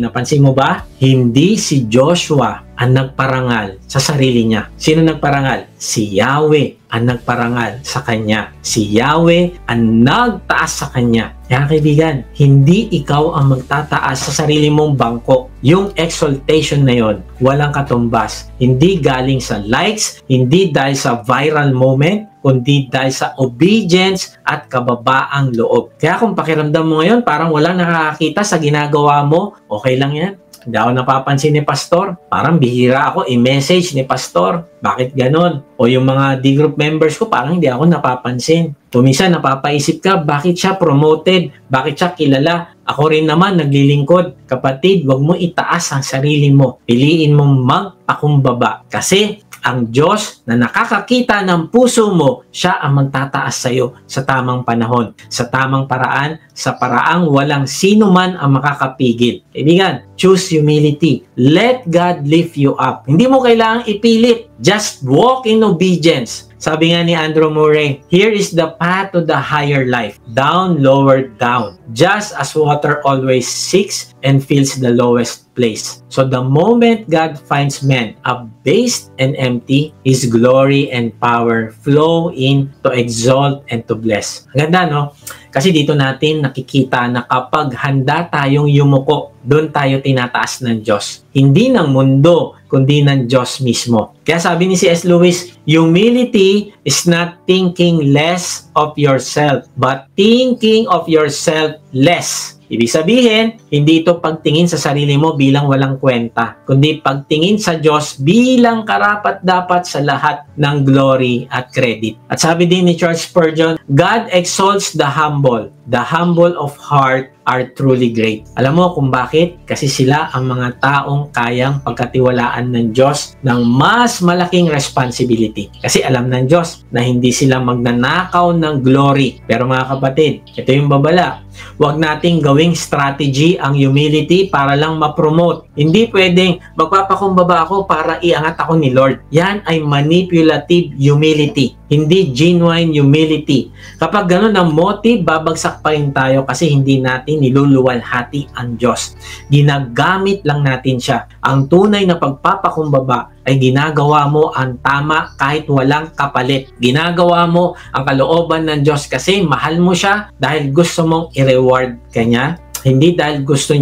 napansin mo ba? Hindi si Joshua ang nagparangal sa sarili niya. Sino nagparangal? Si Yahweh ang nagparangal sa kanya. Si Yahweh ang nagtaas sa kanya. Kaya kaibigan, hindi ikaw ang magtataas sa sarili mong bangko. Yung exaltation na yon, walang katumbas. Hindi galing sa likes, hindi dahil sa viral moment, kundi dahil sa obedience at kababaang loob. Kaya kung pakiramdam mo ngayon, parang walang nakakakita sa ginagawa mo, okay lang yan. Hindi ako napapansin ni Pastor. Parang bihira ako i-message ni Pastor. Bakit ganon? O yung mga D-group members ko, parang hindi ako napapansin. Minsan napapaisip ka, bakit siya promoted? Bakit siya kilala? Ako rin naman naglilingkod. Kapatid, wag mo itaas ang sarili mo. Piliin mong magpakumbaba. Kasi ang Diyos na nakakakita ng puso mo, siya ang magtataas sa iyo sa tamang panahon, sa tamang paraan, sa paraang walang sino man ang makakapigil. Kaibigan, choose humility. Let God lift you up. Hindi mo kailangang ipilit. Just walk in obedience. Sabi nga ni Andrew Murray, here is the path to the higher life. Down, lower, down. Just as water always seeks and fills the lowest place. So the moment God finds men abased and empty, His glory and power flow in to exalt and to bless. Ang ganda, no? Kasi dito natin nakikita na kapag handa tayong yumuko, doon tayo tinataas ng Diyos. Hindi ng mundo, kundi ng Diyos mismo. Kaya sabi ni C.S. Lewis, humility is not thinking less of yourself, but thinking of yourself less. Ibig sabihin, hindi ito pagtingin sa sarili mo bilang walang kwenta, kundi pagtingin sa Diyos bilang karapat-dapat sa lahat ng glory at credit. At sabi din ni Charles Spurgeon, God exalts the humble of heart are truly great. Alam mo kung bakit? Kasi sila ang mga taong kayang pagkatiwalaan ng Diyos ng mas malaking responsibility. Kasi alam ng Diyos na hindi sila magnanakaw ng glory. Pero mga kapatid, ito yung babala. Huwag nating gawing strategy ang humility para lang ma-promote. Hindi pwedeng magpapakumbaba ako para iangat ako ni Lord. Yan ay manipulative humility, hindi genuine humility. Kapag ganun ang motive, babagsak pa rin tayo kasi hindi natin niluluwalhati ang Diyos. Ginagamit lang natin siya. Ang tunay na pagpapakumbaba ay ginagawa mo ang tama kahit walang kapalit. Ginagawa mo ang kalooban ng Diyos kasi mahal mo siya dahil gusto mong i-reward kanya. Hindi dahil gusto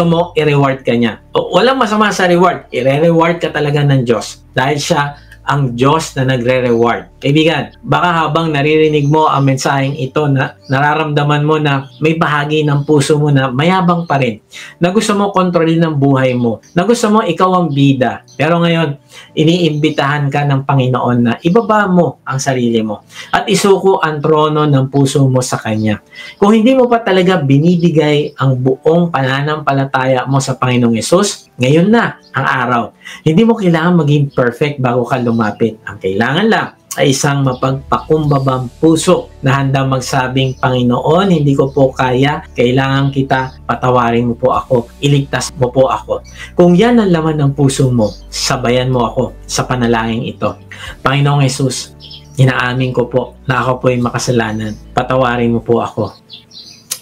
mo i-reward kanya. Walang masama sa reward. I-reward ka talaga ng Diyos dahil siya ang Diyos na nagre-reward. Kaibigan, baka habang naririnig mo ang mensaheng ito na nararamdaman mo na may bahagi ng puso mo na mayabang pa rin, na gusto mo kontrolin ang buhay mo, na gusto mo ikaw ang bida. Pero ngayon, iniimbitahan ka ng Panginoon na ibaba mo ang sarili mo at isuko ang trono ng puso mo sa Kanya. Kung hindi mo pa talaga binibigay ang buong pananampalataya mo sa Panginoong Hesus, ngayon na ang araw. Hindi mo kailangan maging perfect bago ka lumapit. Ang kailangan lang ay isang mapagpakumbabang puso na handang magsabing, Panginoon, hindi ko po kaya, kailangan kita, patawarin mo po ako, iligtas mo po ako. Kung yan ang laman ng puso mo, sabayan mo ako sa panalangin ito. Panginoong Hesus, inaamin ko po na ako po ay makasalanan. Patawarin mo po ako.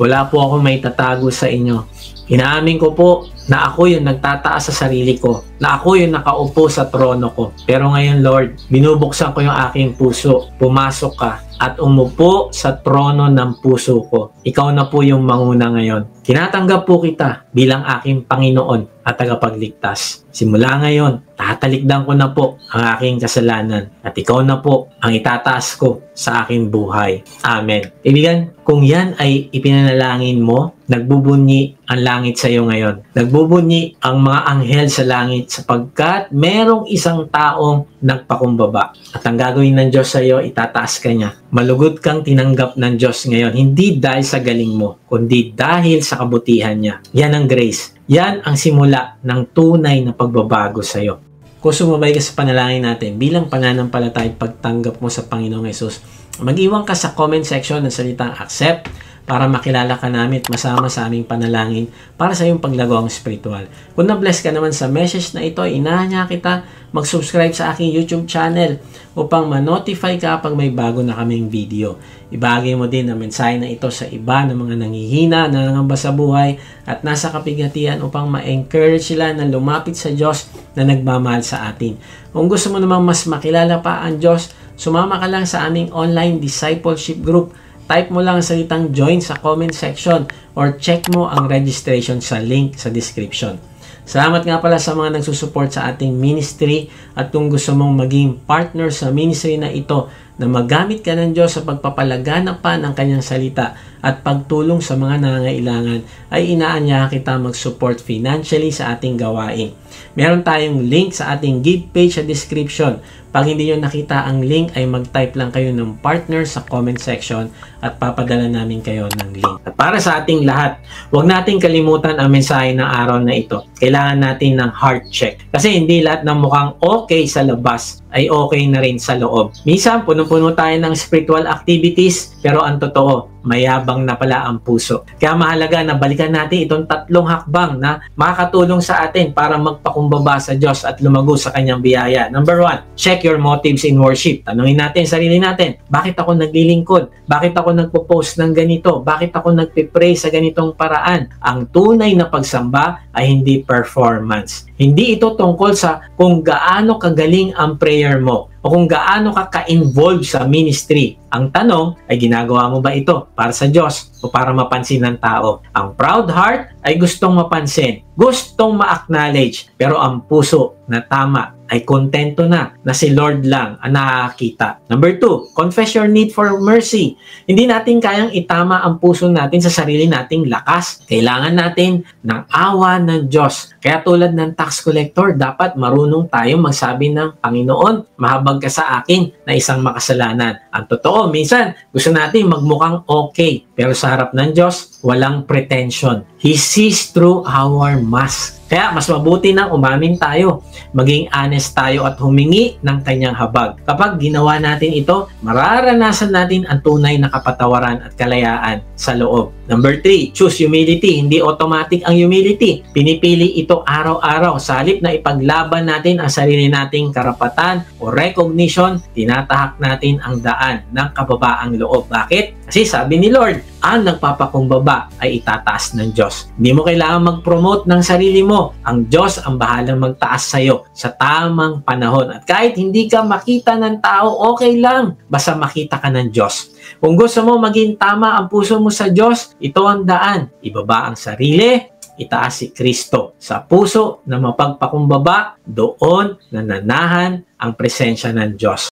Wala po ako may tatago sa inyo. Inaamin ko po na ako yung nagtataas sa sarili ko, na ako yung nakaupo sa trono ko. Pero ngayon, Lord, binubuksan ko yung aking puso. Pumasok ka at umupo sa trono ng puso ko. Ikaw na po yung manguna ngayon. Tinatanggap po kita bilang aking Panginoon at tagapagligtas. Simula ngayon, tatalikdan ko na po ang aking kasalanan at ikaw na po ang itataas ko sa aking buhay. Amen. Kaibigan, kung yan ay ipinanalangin mo, nagbubunyi ang langit sa iyo ngayon. Nagbubunyi ang mga anghel sa langit sapagkat merong isang taong nagpakumbaba. At ang gagawin ng Diyos sa iyo, itataas ka niya. Malugod kang tinanggap ng Diyos ngayon, hindi dahil sa galing mo, kundi dahil sa kabutihan niya. Yan ang grace. Yan ang simula ng tunay na pagbabago sa iyo. Kung sumabay ka sa panalangin natin, bilang pananampalataya pagtanggap mo sa Panginoong Hesus, mag-iwan ka sa comment section ng salitang accept para makilala ka namin at masama sa aming panalangin para sa iyong paglagawang spiritual. Kung na-bless ka naman sa message na ito, inaanya kita mag-subscribe sa aking YouTube channel upang ma-notify ka pag may bago na kaming video. Ibahagi mo din ang mensahe na ito sa iba ng mga nanghihina, nangangamba sa buhay at nasa kapigatian upang ma-encourage sila na lumapit sa Diyos na nagmamahal sa atin. Kung gusto mo namang mas makilala pa ang Diyos, sumama ka lang sa aming online discipleship group. Type mo lang ang salitang join sa comment section or check mo ang registration sa link sa description. Salamat nga pala sa mga nagsusupport sa ating ministry at kung gusto mong maging partner sa ministry na ito na magamit ka ng Diyos sa pagpapalaganap pa ng kanyang salita at pagtulong sa mga nangangailangan, ay inaanyahan kita mag-support financially sa ating gawain. Meron tayong link sa ating give page sa description. Pag hindi nyo nakita ang link, ay mag-type lang kayo ng partner sa comment section at papadala namin kayo ng link. At para sa ating lahat, huwag nating kalimutan ang mensahe ng araw na ito. Kailangan natin ng heart check. Kasi hindi lahat ng mukhang okay sa labas ay okay na rin sa loob. Minsan, puno-puno tayo ng spiritual activities, pero ang totoo, mayabang na pala ang puso. Kaya mahalaga na balikan natin itong 3 hakbang na makakatulong sa atin para magpakumbaba sa Diyos at lumago sa kanyang biyaya. Number 1, check your motives in worship. Tanungin natin sarili natin, bakit ako naglilingkod? Bakit ako nagpo-post ng ganito? Bakit ako nagpe-pray sa ganitong paraan? Ang tunay na pagsamba ay hindi performance. Hindi ito tungkol sa kung gaano kagaling ang prayer mo o kung gaano ka ka-involved sa ministry. Ang tanong ay ginagawa mo ba ito para sa Diyos o para mapansin ng tao? Ang proud heart ay gustong mapansin, gustong ma-acknowledge, pero ang puso na tama ay kontento na si Lord lang ang nakakita. Number 2, confess your need for mercy. Hindi natin kayang itama ang puso natin sa sarili nating lakas. Kailangan natin ng awa ng Diyos. Kaya tulad ng tax collector, dapat marunong tayong magsabi ng Panginoon, mahabag ka sa akin na isang makasalanan. Ang totoo, minsan gusto natin magmukhang okay, pero sa harap ng Diyos, walang pretension. He sees through our mask. Kaya mas mabuti nang umamin tayo, maging honest tayo at humingi ng kanyang habag. Kapag ginawa natin ito, mararanasan natin ang tunay na kapatawaran at kalayaan sa loob. Number 3, choose humility. Hindi automatic ang humility. Pinipili ito araw-araw. Sa halip na ipaglaban natin ang sarili nating karapatan o recognition, tinatahak natin ang daan ng kababaang loob. Bakit? Kasi sabi ni Lord, ang nagpapakumbaba ay itataas ng Diyos. Hindi mo kailangan mag-promote ng sarili mo. Ang Diyos ang bahalang magtaas sa iyo sa tamang panahon. At kahit hindi ka makita ng tao, okay lang. Basta makita ka ng Diyos. Kung gusto mo maging tama ang puso mo sa Diyos, ito ang daan. Ibaba ang sarili, itaas si Kristo. Sa puso na mapagpakumbaba, doon nananahan ang presensya ng Diyos.